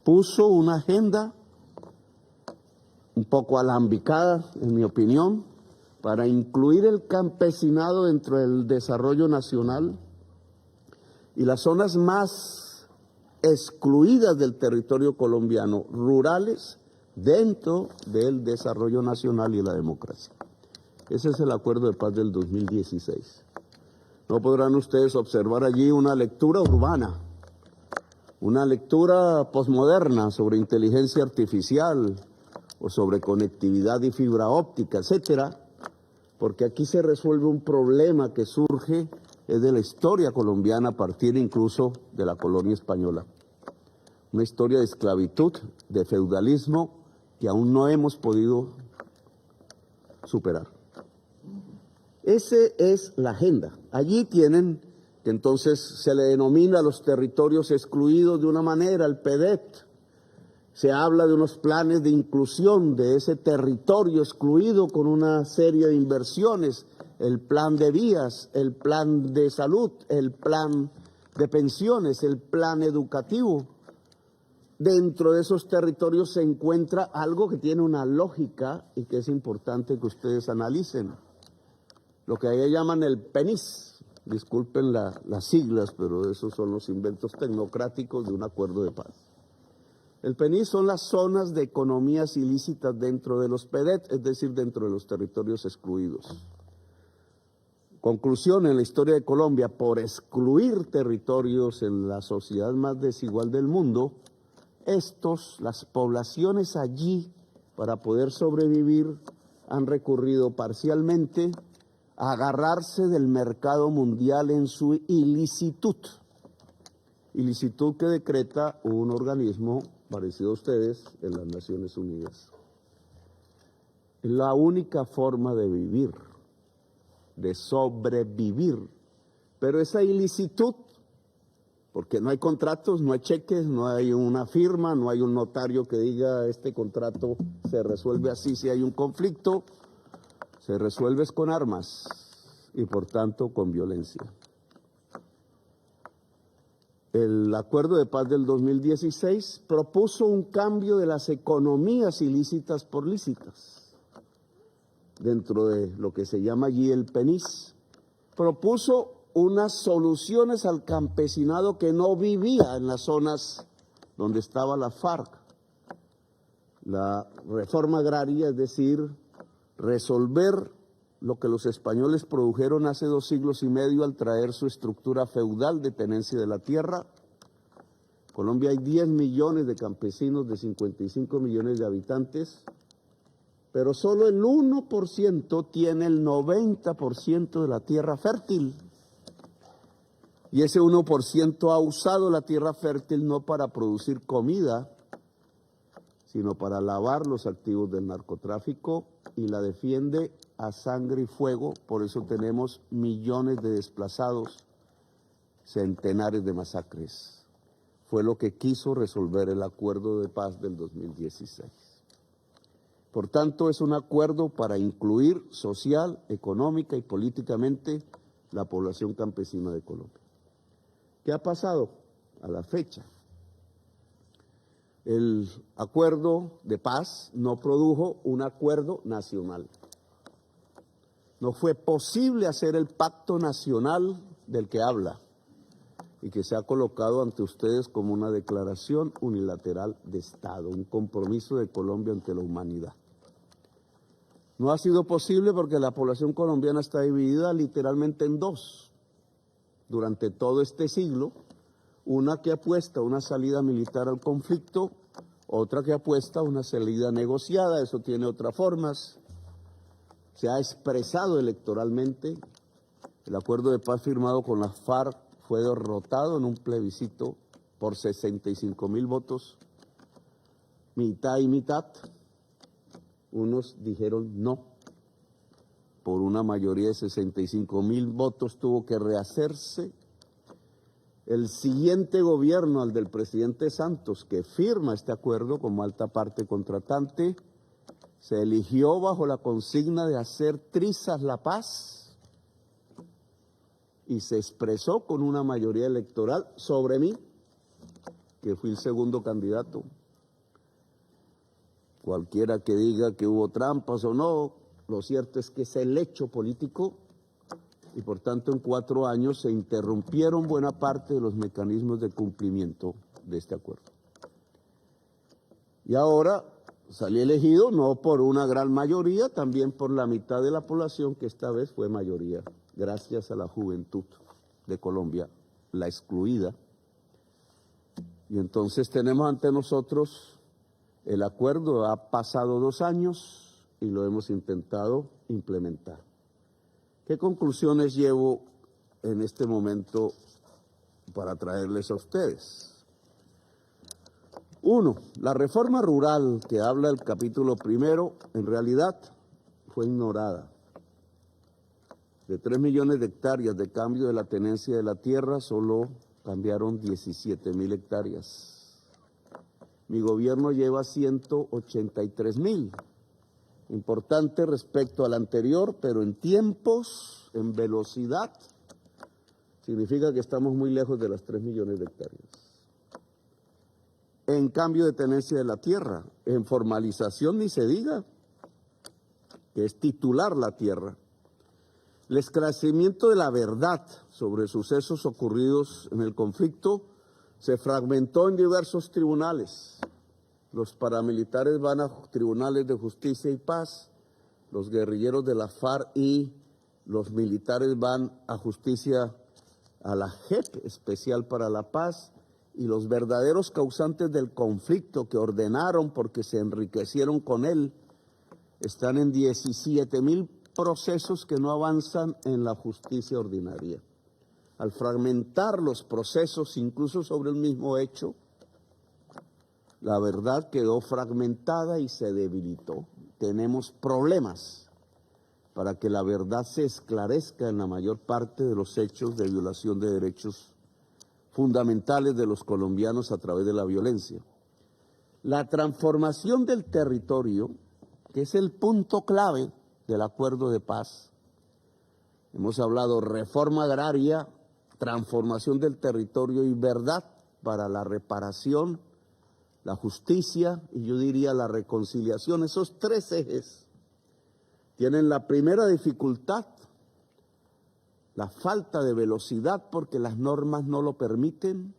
puso una agenda un poco alambicada, en mi opinión, para incluir el campesinado dentro del desarrollo nacional y las zonas más excluidas del territorio colombiano, rurales, dentro del desarrollo nacional y la democracia. Ese es el acuerdo de paz del 2016. No podrán ustedes observar allí una lectura urbana, una lectura posmoderna sobre inteligencia artificial o sobre conectividad y fibra óptica, etcétera, porque aquí se resuelve un problema que surge de la historia colombiana a partir incluso de la colonia española. Una historia de esclavitud, de feudalismo que aún no hemos podido superar. Esa es la agenda. Allí tienen que entonces se le denomina a los territorios excluidos de una manera, el PEDET. Se habla de unos planes de inclusión de ese territorio excluido con una serie de inversiones, el plan de vías, el plan de salud, el plan de pensiones, el plan educativo. Dentro de esos territorios se encuentra algo que tiene una lógica y que es importante que ustedes analicen. Lo que allá llaman el PENIS, disculpen las siglas, pero esos son los inventos tecnocráticos de un acuerdo de paz. El PENIS son las zonas de economías ilícitas dentro de los PEDET, es decir, dentro de los territorios excluidos. Conclusión, en la historia de Colombia, por excluir territorios en la sociedad más desigual del mundo, las poblaciones allí, para poder sobrevivir, han recurrido parcialmente a agarrarse del mercado mundial en su ilicitud que decreta un organismo parecido a ustedes en las Naciones Unidas. Es la única forma de vivir, de sobrevivir, pero esa ilicitud, porque no hay contratos, no hay cheques, no hay una firma, no hay un notario que diga este contrato se resuelve así si hay un conflicto, se resuelve con armas y por tanto con violencia. El acuerdo de paz del 2016 propuso un cambio de las economías ilícitas por lícitas, dentro de lo que se llama allí el PENIS. Propuso unas soluciones al campesinado que no vivía en las zonas donde estaba la FARC. La reforma agraria, es decir, resolver lo que los españoles produjeron hace 2 siglos y medio al traer su estructura feudal de tenencia de la tierra. En Colombia hay 10 millones de campesinos de 55 millones de habitantes, pero solo el 1% tiene el 90% de la tierra fértil. Y ese 1% ha usado la tierra fértil no para producir comida, sino para lavar los activos del narcotráfico, y la defiende a sangre y fuego. Por eso tenemos millones de desplazados, centenares de masacres. Fue lo que quiso resolver el acuerdo de paz del 2016. Por tanto, es un acuerdo para incluir social, económica y políticamente la población campesina de Colombia. ¿Qué ha pasado a la fecha? El acuerdo de paz no produjo un acuerdo nacional. No fue posible hacer el pacto nacional del que habla y que se ha colocado ante ustedes como una declaración unilateral de Estado, un compromiso de Colombia ante la humanidad. No ha sido posible porque la población colombiana está dividida literalmente en dos. Durante todo este siglo, una que apuesta a una salida militar al conflicto, otra que apuesta a una salida negociada, eso tiene otras formas. Se ha expresado electoralmente. El acuerdo de paz firmado con la FARC fue derrotado en un plebiscito por 65.000 votos, mitad y mitad. Unos dijeron no. Por una mayoría de 65.000 votos tuvo que rehacerse. El siguiente gobierno, al del presidente Santos, que firma este acuerdo como alta parte contratante, se eligió bajo la consigna de hacer trizas la paz y se expresó con una mayoría electoral sobre mí, que fui el segundo candidato. Cualquiera que diga que hubo trampas o no, lo cierto es que es el hecho político y por tanto en 4 años se interrumpieron buena parte de los mecanismos de cumplimiento de este acuerdo. Y ahora salí elegido no por una gran mayoría, también por la mitad de la población, que esta vez fue mayoría, gracias a la juventud de Colombia, la excluida. Y entonces tenemos ante nosotros el acuerdo. Ha pasado 2 años y lo hemos intentado implementar. ¿Qué conclusiones llevo en este momento para traerles a ustedes? 1. La reforma rural que habla el capítulo 1, en realidad fue ignorada. De 3 millones de hectáreas de cambio de la tenencia de la tierra, solo cambiaron 17.000 hectáreas. Mi gobierno lleva 183.000. Importante respecto al anterior, pero en tiempos, en velocidad, significa que estamos muy lejos de las 3 millones de hectáreas. En cambio de tenencia de la tierra, en formalización ni se diga, que es titular la tierra. El esclarecimiento de la verdad sobre sucesos ocurridos en el conflicto se fragmentó en diversos tribunales. Los paramilitares van a tribunales de justicia y paz, los guerrilleros de la FARC y los militares van a justicia, a la JEP, especial para la paz, y los verdaderos causantes del conflicto que ordenaron porque se enriquecieron con él están en 17,000 procesos que no avanzan en la justicia ordinaria. Al fragmentar los procesos, incluso sobre el mismo hecho, la verdad quedó fragmentada y se debilitó. Tenemos problemas para que la verdad se esclarezca en la mayor parte de los hechos de violación de derechos fundamentales de los colombianos a través de la violencia. La transformación del territorio, que es el punto clave del acuerdo de paz. Hemos hablado reforma agraria, transformación del territorio y verdad para la reparación, la justicia y yo diría la reconciliación. Esos tres ejes tienen la primera dificultad, la falta de velocidad porque las normas no lo permiten.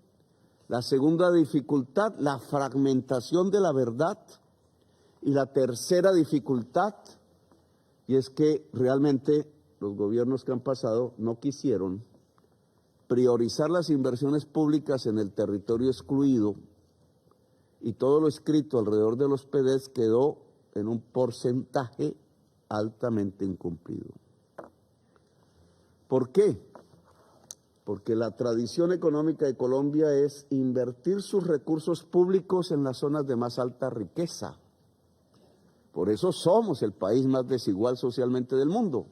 La segunda dificultad, la fragmentación de la verdad. Y la tercera dificultad, y es que realmente los gobiernos que han pasado no quisieron priorizar las inversiones públicas en el territorio excluido y todo lo escrito alrededor de los PDs quedó en un porcentaje altamente incumplido. ¿Por qué? Porque la tradición económica de Colombia es invertir sus recursos públicos en las zonas de más alta riqueza. Por eso somos el país más desigual socialmente del mundo.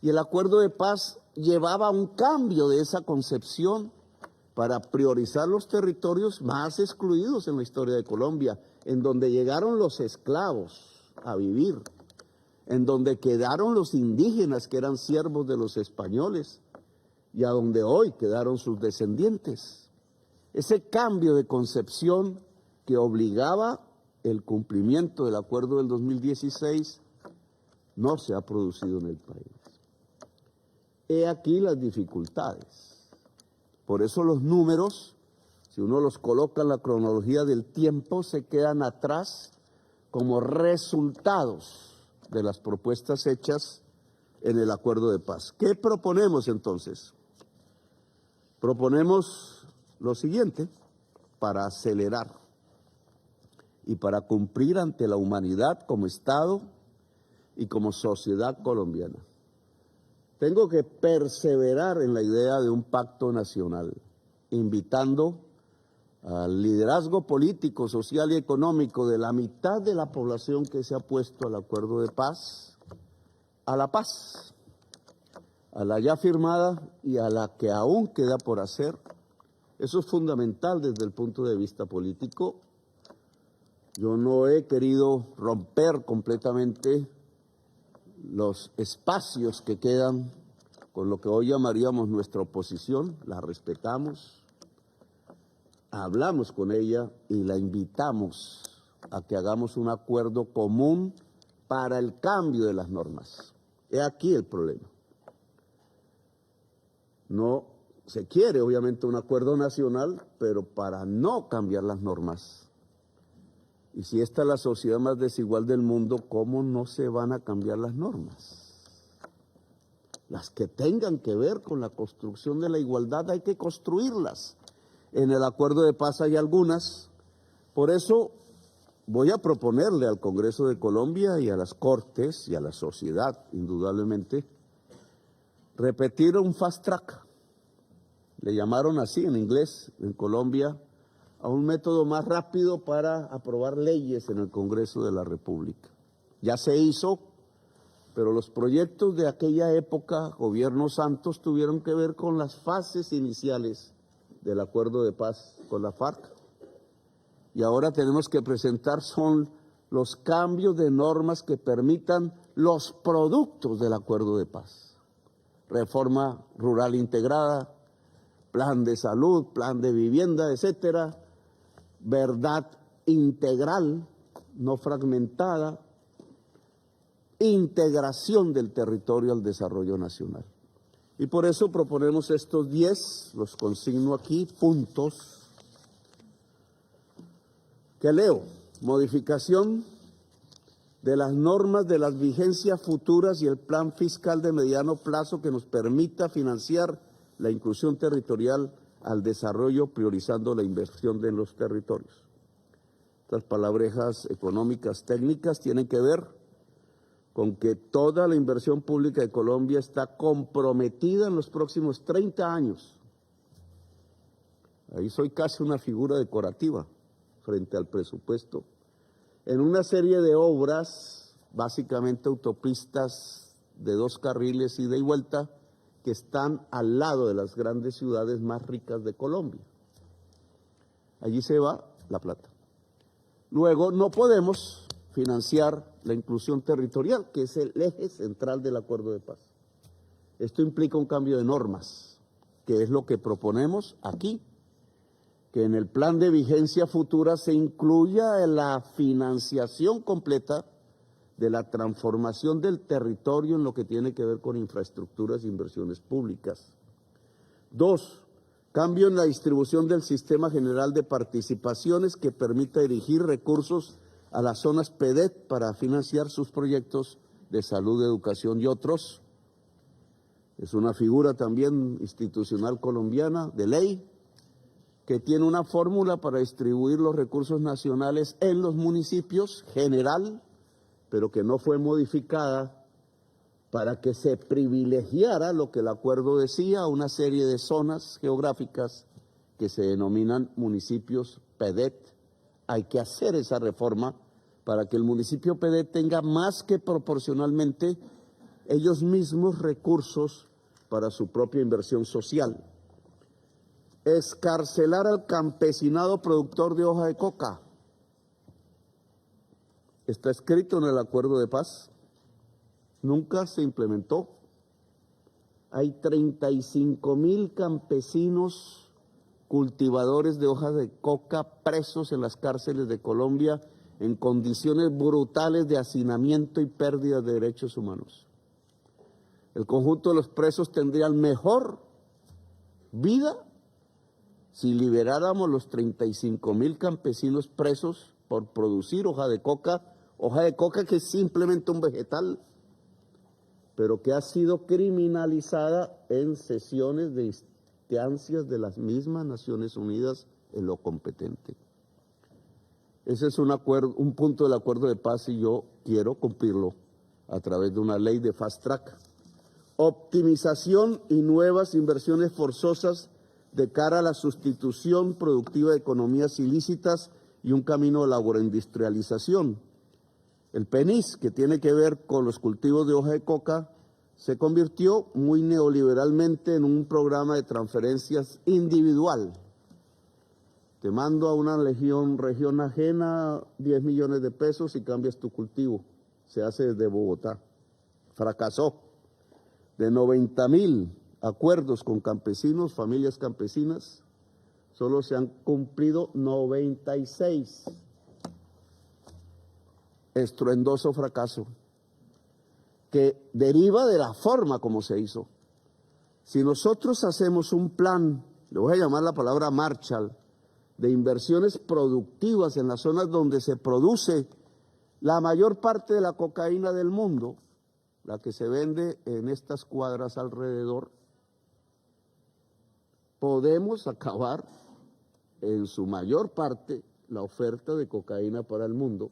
Y el acuerdo de paz llevaba un cambio de esa concepción para priorizar los territorios más excluidos en la historia de Colombia, en donde llegaron los esclavos a vivir, en donde quedaron los indígenas que eran siervos de los españoles y a donde hoy quedaron sus descendientes. Ese cambio de concepción que obligaba el cumplimiento del acuerdo del 2016 no se ha producido en el país. He aquí las dificultades. Por eso los números, si uno los coloca en la cronología del tiempo, se quedan atrás como resultados de las propuestas hechas en el acuerdo de paz. ¿Qué proponemos entonces? Proponemos lo siguiente para acelerar y para cumplir ante la humanidad como Estado y como sociedad colombiana. Tengo que perseverar en la idea de un pacto nacional, invitando al liderazgo político, social y económico de la mitad de la población que se ha puesto al acuerdo de paz, a la paz, a la ya firmada y a la que aún queda por hacer. Eso es fundamental desde el punto de vista político. Yo no he querido romper completamente los espacios que quedan con lo que hoy llamaríamos nuestra oposición, la respetamos, hablamos con ella y la invitamos a que hagamos un acuerdo común para el cambio de las normas. He aquí el problema. No se quiere obviamente un acuerdo nacional, pero para no cambiar las normas. Y si esta es la sociedad más desigual del mundo, ¿cómo no se van a cambiar las normas? Las que tengan que ver con la construcción de la igualdad hay que construirlas. En el acuerdo de paz hay algunas. Por eso voy a proponerle al Congreso de Colombia y a las Cortes y a la sociedad, indudablemente, repetir un fast track. Le llamaron así en inglés, en Colombia, a un método más rápido para aprobar leyes en el Congreso de la República. Ya se hizo, pero los proyectos de aquella época, gobiernos Santos, tuvieron que ver con las fases iniciales del acuerdo de paz con la FARC. Y ahora tenemos que presentar son los cambios de normas que permitan los productos del acuerdo de paz. Reforma rural integrada, plan de salud, plan de vivienda, etcétera, verdad integral, no fragmentada, integración del territorio al desarrollo nacional. Y por eso proponemos estos 10, los consigno aquí, puntos que leo. Modificación de las normas de las vigencias futuras y el plan fiscal de mediano plazo que nos permita financiar la inclusión territorial al desarrollo, priorizando la inversión en los territorios. Estas palabrejas económicas técnicas tienen que ver con que toda la inversión pública de Colombia está comprometida en los próximos 30 años. Ahí soy casi una figura decorativa frente al presupuesto, en una serie de obras, básicamente autopistas de 2 carriles ida y vuelta, que están al lado de las grandes ciudades más ricas de Colombia. Allí se va la plata. Luego, no podemos financiar la inclusión territorial, que es el eje central del acuerdo de paz. Esto implica un cambio de normas, que es lo que proponemos aquí, que en el plan de vigencia futura se incluya la financiación completa de la transformación del territorio en lo que tiene que ver con infraestructuras e inversiones públicas. 2, cambio en la distribución del sistema general de participaciones que permita dirigir recursos a las zonas PEDET para financiar sus proyectos de salud, educación y otros. Es una figura también institucional colombiana de ley que tiene una fórmula para distribuir los recursos nacionales en los municipios general, pero que no fue modificada para que se privilegiara lo que el acuerdo decía, una serie de zonas geográficas que se denominan municipios PEDET. Hay que hacer esa reforma para que el municipio PEDET tenga más que proporcionalmente ellos mismos recursos para su propia inversión social. Excarcelar al campesinado productor de hoja de coca. Está escrito en el acuerdo de paz, nunca se implementó. Hay 35,000 campesinos cultivadores de hojas de coca presos en las cárceles de Colombia en condiciones brutales de hacinamiento y pérdida de derechos humanos. El conjunto de los presos tendrían mejor vida si liberáramos los 35,000 campesinos presos por producir hoja de coca que es simplemente un vegetal, pero que ha sido criminalizada en sesiones de instancias de las mismas Naciones Unidas en lo competente. Ese es un punto del acuerdo de paz y yo quiero cumplirlo a través de una ley de fast track. Optimización y nuevas inversiones forzosas de cara a la sustitución productiva de economías ilícitas y un camino de la agroindustrialización. El PENIS, que tiene que ver con los cultivos de hoja de coca, se convirtió muy neoliberalmente en un programa de transferencias individual. Te mando a una región ajena 10 millones de pesos y cambias tu cultivo. Se hace desde Bogotá. Fracasó. De 90,000 acuerdos con campesinos, familias campesinas, solo se han cumplido 96. Estruendoso fracaso, que deriva de la forma como se hizo. Si nosotros hacemos un plan, le voy a llamar la palabra Marshall, de inversiones productivas en las zonas donde se produce la mayor parte de la cocaína del mundo, la que se vende en estas cuadras alrededor, podemos acabar en su mayor parte la oferta de cocaína para el mundo,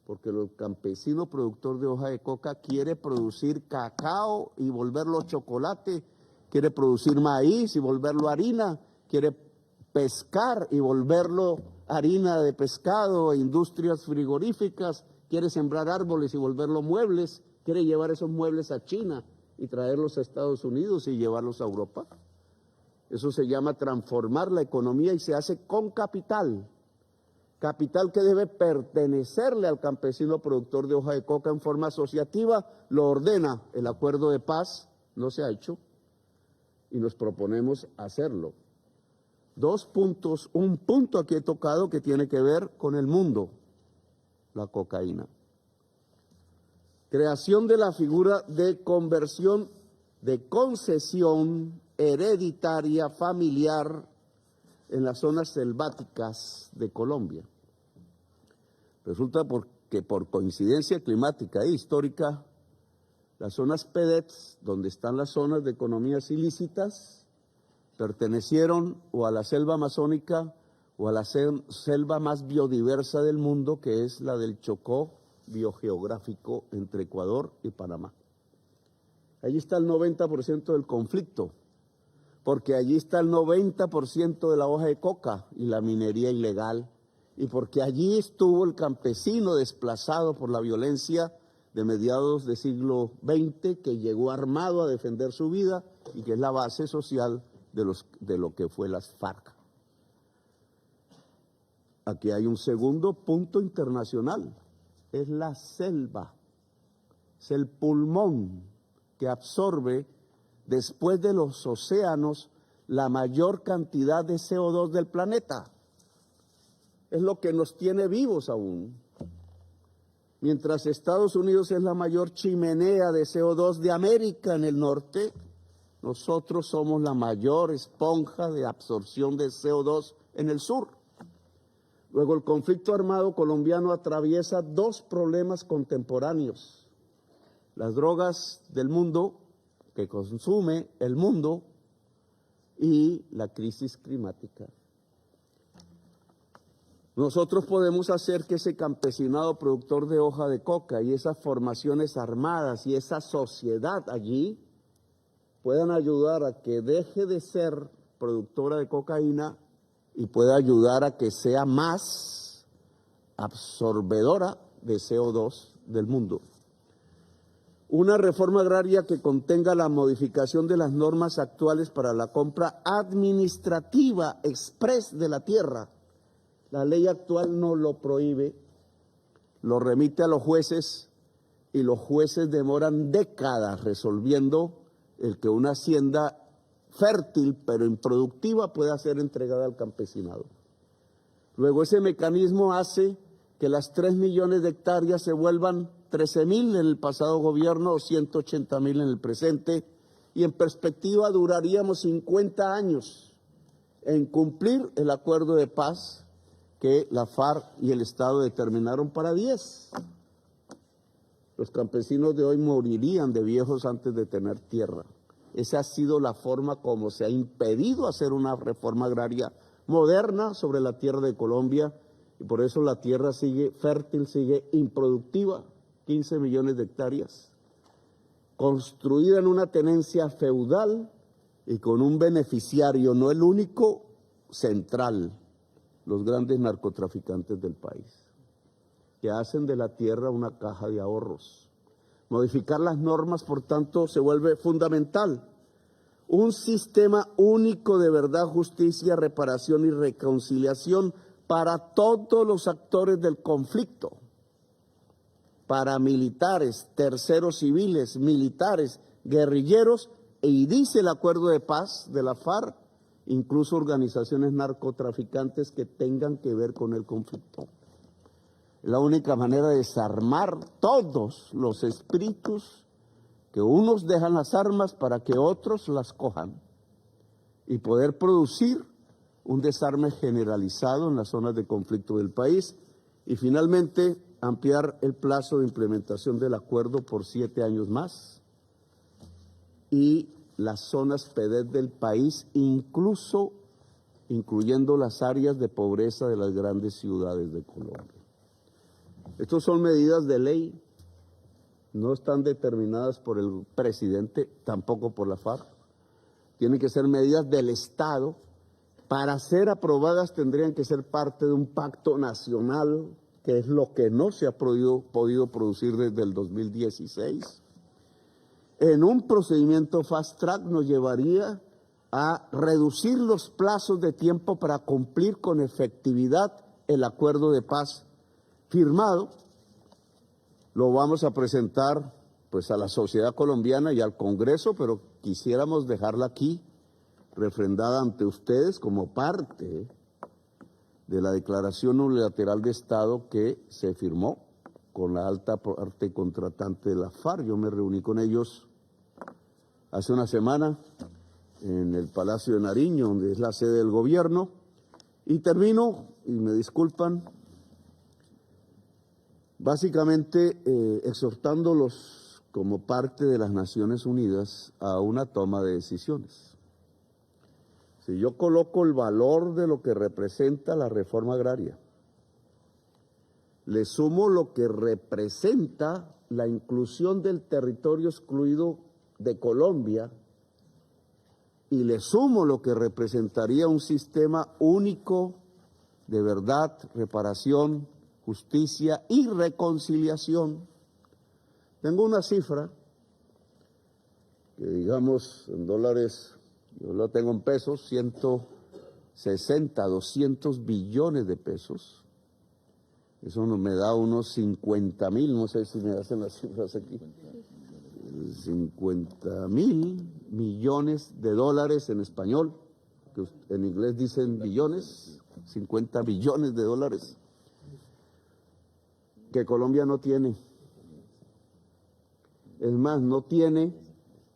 porque el campesino productor de hoja de coca quiere producir cacao y volverlo chocolate, quiere producir maíz y volverlo harina, quiere pescar y volverlo harina de pescado, industrias frigoríficas, quiere sembrar árboles y volverlo muebles, quiere llevar esos muebles a China y traerlos a Estados Unidos y llevarlos a Europa. Eso se llama transformar la economía y se hace con capital. Capital que debe pertenecerle al campesino productor de hoja de coca en forma asociativa, lo ordena el acuerdo de paz, no se ha hecho, y nos proponemos hacerlo. 2 puntos, un punto aquí he tocado que tiene que ver con el mundo, la cocaína. Creación de la figura de conversión de concesión hereditaria familiar en las zonas selváticas de Colombia. Resulta que por coincidencia climática e histórica, las zonas PEDETs, donde están las zonas de economías ilícitas, pertenecieron o a la selva amazónica o a la selva más biodiversa del mundo, que es la del Chocó biogeográfico entre Ecuador y Panamá. Allí está el 90% del conflicto, porque allí está el 90% de la hoja de coca y la minería ilegal, y porque allí estuvo el campesino desplazado por la violencia de mediados del siglo XX, que llegó armado a defender su vida y que es la base social de lo que fue las FARC. Aquí hay un segundo punto internacional, es la selva, es el pulmón que absorbe después de los océanos la mayor cantidad de CO2 del planeta. Es lo que nos tiene vivos aún. Mientras Estados Unidos es la mayor chimenea de CO2 de América en el norte, nosotros somos la mayor esponja de absorción de CO2 en el sur. Luego, el conflicto armado colombiano atraviesa dos problemas contemporáneos: las drogas del mundo, que consume el mundo, y la crisis climática. Nosotros podemos hacer que ese campesinado productor de hoja de coca y esas formaciones armadas y esa sociedad allí puedan ayudar a que deje de ser productora de cocaína y pueda ayudar a que sea más absorbedora de CO2 del mundo. Una reforma agraria que contenga la modificación de las normas actuales para la compra administrativa express de la tierra. La ley actual no lo prohíbe, lo remite a los jueces y los jueces demoran décadas resolviendo el que una hacienda fértil pero improductiva pueda ser entregada al campesinado. Luego, ese mecanismo hace que las 3 millones de hectáreas se vuelvan 13.000 en el pasado gobierno o 180.000 en el presente, y en perspectiva duraríamos 50 años en cumplir el acuerdo de paz que la FARC y el Estado determinaron para 10. Los campesinos de hoy morirían de viejos antes de tener tierra. Esa ha sido la forma como se ha impedido hacer una reforma agraria moderna sobre la tierra de Colombia, y por eso la tierra sigue fértil, sigue improductiva, 15 millones de hectáreas, construida en una tenencia feudal y con un beneficiario, no el único, central: los grandes narcotraficantes del país, que hacen de la tierra una caja de ahorros. Modificar las normas, por tanto, se vuelve fundamental. Un sistema único de verdad, justicia, reparación y reconciliación para todos los actores del conflicto, paramilitares, terceros civiles, militares, guerrilleros, y dice el acuerdo de paz de la FARC, incluso organizaciones narcotraficantes que tengan que ver con el conflicto. La única manera de desarmar todos los espíritus, que unos dejan las armas para que otros las cojan, y poder producir un desarme generalizado en las zonas de conflicto del país, y finalmente ampliar el plazo de implementación del acuerdo por 7 años más, y las zonas PEDET del país, incluyendo las áreas de pobreza de las grandes ciudades de Colombia. Estas son medidas de ley, no están determinadas por el presidente, tampoco por la FARC. Tienen que ser medidas del Estado. Para ser aprobadas tendrían que ser parte de un pacto nacional, que es lo que no se ha podido producir desde el 2016. En un procedimiento fast track nos llevaría a reducir los plazos de tiempo para cumplir con efectividad el acuerdo de paz firmado. Lo vamos a presentar pues a la sociedad colombiana y al Congreso, pero quisiéramos dejarla aquí refrendada ante ustedes como parte de la declaración unilateral de Estado que se firmó con la alta parte contratante de la FARC. Yo me reuní con ellos hace una semana en el Palacio de Nariño, donde es la sede del gobierno, y termino, y me disculpan, básicamente exhortándolos como parte de las Naciones Unidas a una toma de decisiones. Si yo coloco el valor de lo que representa la reforma agraria, le sumo lo que representa la inclusión del territorio excluido de Colombia y le sumo lo que representaría un sistema único de verdad, reparación, justicia y reconciliación. Tengo una cifra que, digamos, en dólares, yo la tengo en pesos, 160, 200 billones de pesos. Eso me da unos 50.000, no sé si me hacen las cifras aquí, 50.000 millones de dólares en español, que en inglés dicen billones, 50 billones de dólares, que Colombia no tiene. Es más, no tiene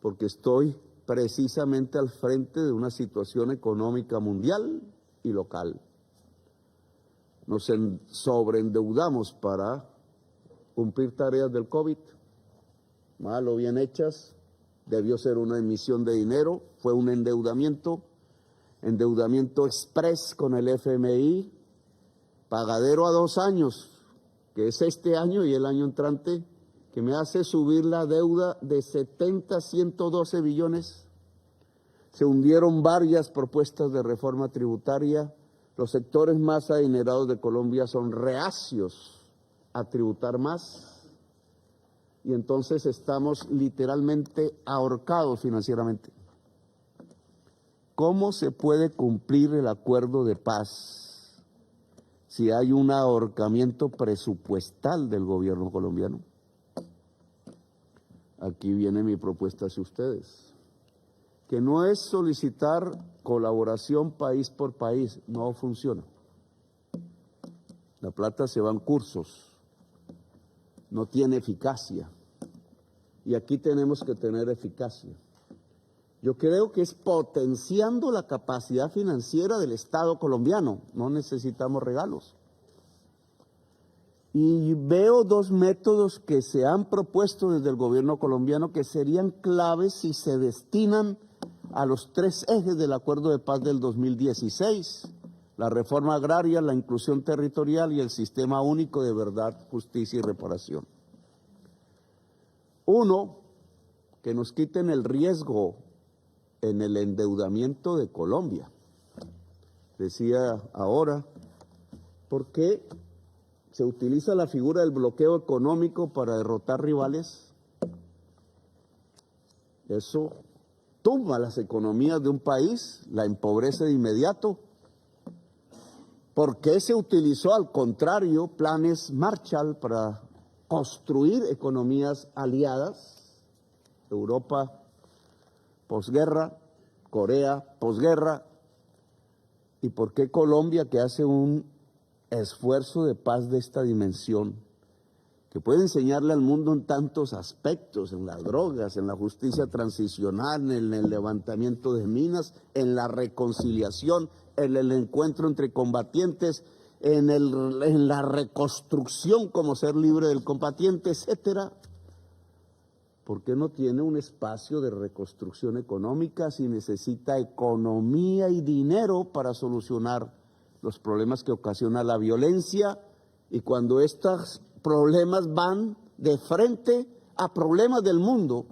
porque estoy precisamente al frente de una situación económica mundial y local. Nos sobreendeudamos para cumplir tareas del COVID, mal o bien hechas, debió ser una emisión de dinero, fue un endeudamiento express con el FMI, pagadero a 2 años, que es este año y el año entrante, que me hace subir la deuda de 70 a 112 billones. Se hundieron varias propuestas de reforma tributaria. Los sectores más adinerados de Colombia son reacios a tributar más y entonces estamos literalmente ahorcados financieramente. ¿Cómo se puede cumplir el acuerdo de paz si hay un ahorcamiento presupuestal del gobierno colombiano? Aquí viene mi propuesta hacia ustedes, que no es solicitar colaboración país por país, no funciona. La plata se va en cursos, no tiene eficacia, y aquí tenemos que tener eficacia. Yo creo que es potenciando la capacidad financiera del Estado colombiano, no necesitamos regalos. Y veo 2 métodos que se han propuesto desde el gobierno colombiano que serían claves si se destinan a los 3 ejes del Acuerdo de Paz del 2016, la reforma agraria, la inclusión territorial y el sistema único de verdad, justicia y reparación. 1, que nos quiten el riesgo en el endeudamiento de Colombia. Decía ahora, ¿por qué se utiliza la figura del bloqueo económico para derrotar rivales? Eso tumba las economías de un país, la empobrece de inmediato. ¿Por qué se utilizó, al contrario, planes Marshall para construir economías aliadas? Europa posguerra, Corea posguerra. ¿Y por qué Colombia, que hace un esfuerzo de paz de esta dimensión, que puede enseñarle al mundo en tantos aspectos, en las drogas, en la justicia transicional, en el levantamiento de minas, en la reconciliación, en el encuentro entre combatientes, en la reconstrucción como ser libre del combatiente, etcétera? ¿Por qué no tiene un espacio de reconstrucción económica si necesita economía y dinero para solucionar los problemas que ocasiona la violencia? Y cuando estos problemas van de frente a problemas del mundo,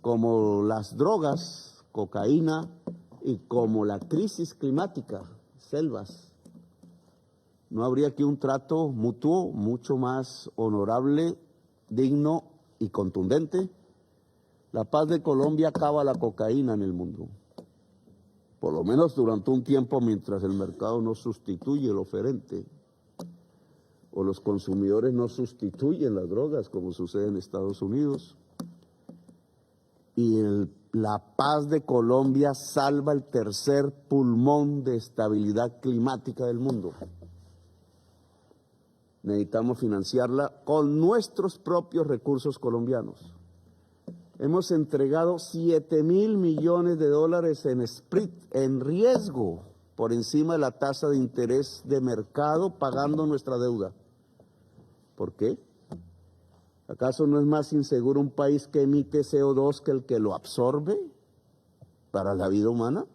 como las drogas, cocaína, y como la crisis climática, selvas, ¿no habría aquí un trato mutuo mucho más honorable, digno y contundente? La paz de Colombia acaba la cocaína en el mundo, por lo menos durante un tiempo, mientras el mercado no sustituye el oferente o los consumidores no sustituyen las drogas, como sucede en Estados Unidos. Y la paz de Colombia salva el tercer pulmón de estabilidad climática del mundo. necesitamos financiarla con nuestros propios recursos colombianos. Hemos entregado 7.000 millones de dólares en split, en riesgo, por encima de la tasa de interés de mercado, pagando nuestra deuda. ¿Por qué? ¿Acaso no es más inseguro un país que emite CO2 que el que lo absorbe para la vida humana?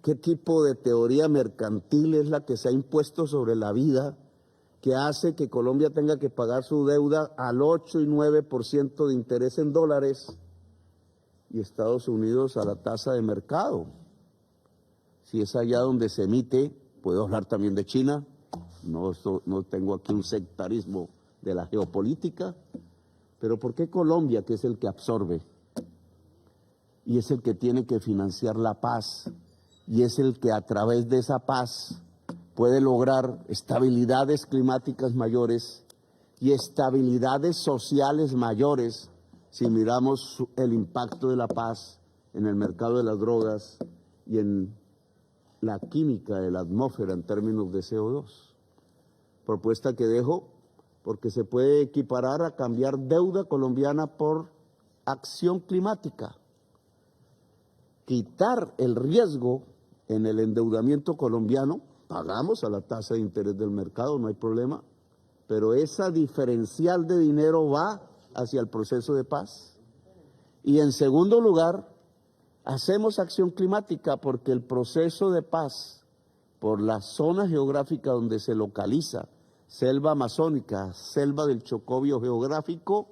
¿Qué tipo de teoría mercantil es la que se ha impuesto sobre la vida que hace que Colombia tenga que pagar su deuda al 8 y 9% de interés en dólares y Estados Unidos a la tasa de mercado? Si es allá donde se emite, puedo hablar también de China, no tengo aquí un sectarismo de la geopolítica, pero ¿por qué Colombia, que es el que absorbe y es el que tiene que financiar la paz y es el que a través de esa paz puede lograr estabilidades climáticas mayores y estabilidades sociales mayores si miramos el impacto de la paz en el mercado de las drogas y en la química de la atmósfera en términos de CO2? Propuesta que dejo porque se puede equiparar a cambiar deuda colombiana por acción climática. Quitar el riesgo en el endeudamiento colombiano, pagamos a la tasa de interés del mercado, no hay problema, pero esa diferencial de dinero va hacia el proceso de paz. Y en segundo lugar, hacemos acción climática porque el proceso de paz, por la zona geográfica donde se localiza, selva amazónica, selva del Chocobio geográfico,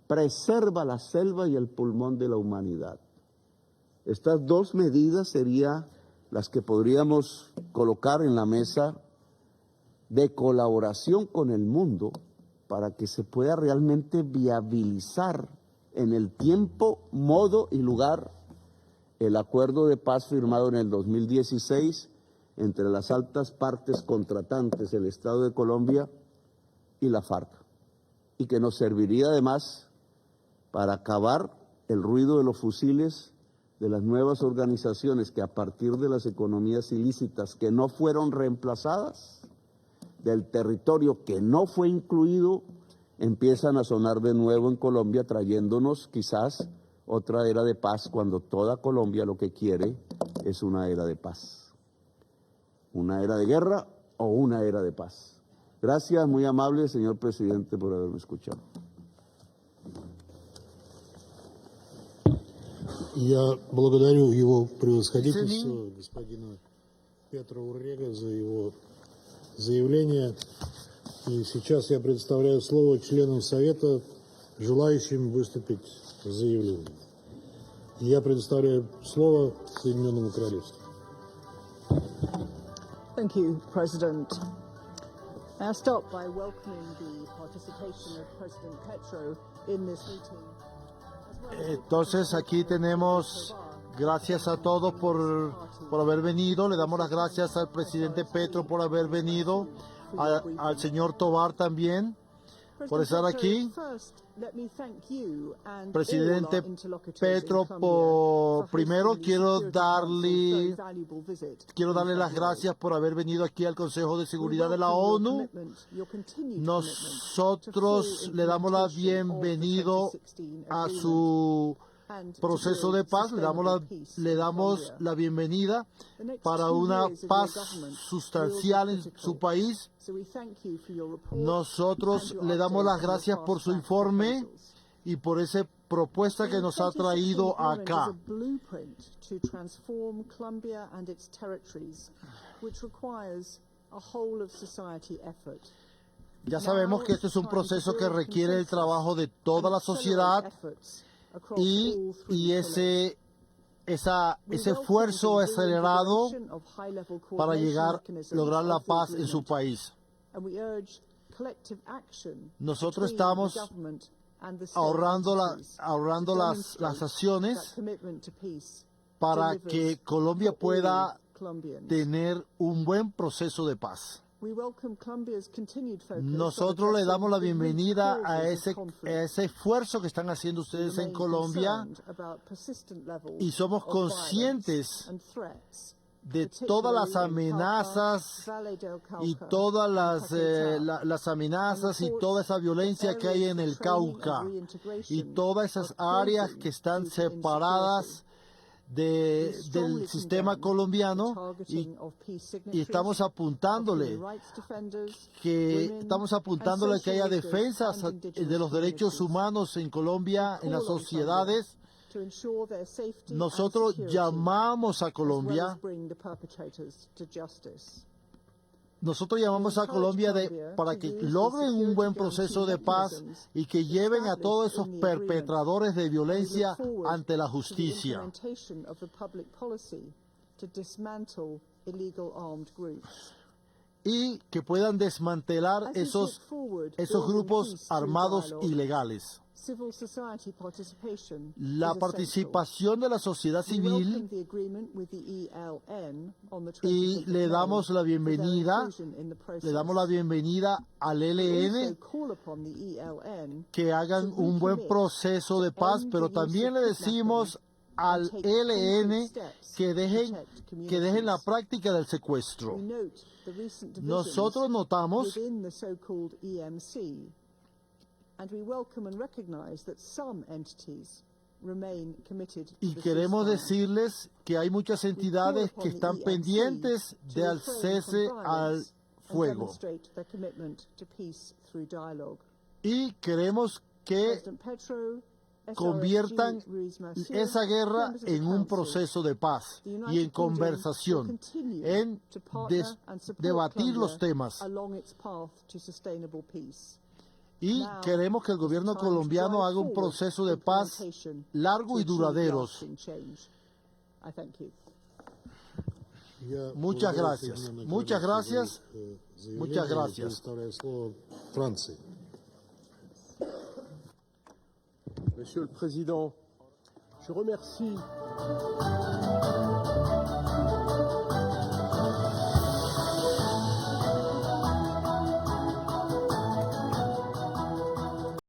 preserva la selva y el pulmón de la humanidad. Estas dos medidas serían las que podríamos colocar en la mesa de colaboración con el mundo para que se pueda realmente viabilizar en el tiempo, modo y lugar el acuerdo de paz firmado en el 2016 entre las altas partes contratantes, el Estado de Colombia y la FARC, y que nos serviría además para acabar el ruido de los fusiles de las nuevas organizaciones que a partir de las economías ilícitas que no fueron reemplazadas, del territorio que no fue incluido, empiezan a sonar de nuevo en Colombia, trayéndonos quizás otra era de paz, cuando toda Colombia lo que quiere es una era de paz. Una era de guerra o una era de paz. Gracias, muy amable, señor presidente, por haberme escuchado. Я благодарю его превосходительство, господина Петра Уррега, за его заявление. И сейчас я предоставляю слово членам Совета, желающим выступить с заявлением. Я предоставляю слово Соединенному Королевству. Thank you, President. I'll start by welcoming the participation of President Petro in this meeting. Entonces aquí tenemos, gracias a todos por haber venido, le damos las gracias al presidente Petro por haber venido, al señor Tovar también por estar aquí. Presidente Petro, primero quiero darle las gracias por haber venido aquí al Consejo de Seguridad de la ONU. Nosotros le damos la bienvenida a su proceso de paz, le damos la bienvenida para una paz sustancial en su país. Nosotros le damos las gracias por su informe y por esa propuesta que nos ha traído acá. Ya sabemos que este es un proceso que requiere el trabajo de toda la sociedad y ese esfuerzo acelerado para lograr la paz en su país. Nosotros estamos ahorrando las acciones para que Colombia pueda tener un buen proceso de paz. Nosotros le damos la bienvenida a ese esfuerzo que están haciendo ustedes en Colombia y somos conscientes de todas las amenazas y todas las amenazas y toda esa violencia que hay en el Cauca y todas esas áreas que están separadas del sistema colombiano y estamos apuntándole que haya defensas de los derechos humanos en Colombia, en las sociedades. Nosotros llamamos a Colombia para que logren un buen proceso de paz y que lleven a todos esos perpetradores de violencia ante la justicia. Y que puedan desmantelar esos grupos armados ilegales. La participación de la sociedad civil, y le damos la bienvenida al ELN, que hagan un buen proceso de paz, pero también le decimos al ELN que dejen la práctica del secuestro. Nosotros notamos y queremos decirles que hay muchas entidades que están pendientes del cese al fuego. Y queremos que conviertan esa guerra en un proceso de paz y en conversación, en debatir los temas. Y queremos que el gobierno colombiano haga un proceso de paz largo y duradero. Muchas gracias. Muchas gracias. Muchas gracias. Monsieur le Président, je remercie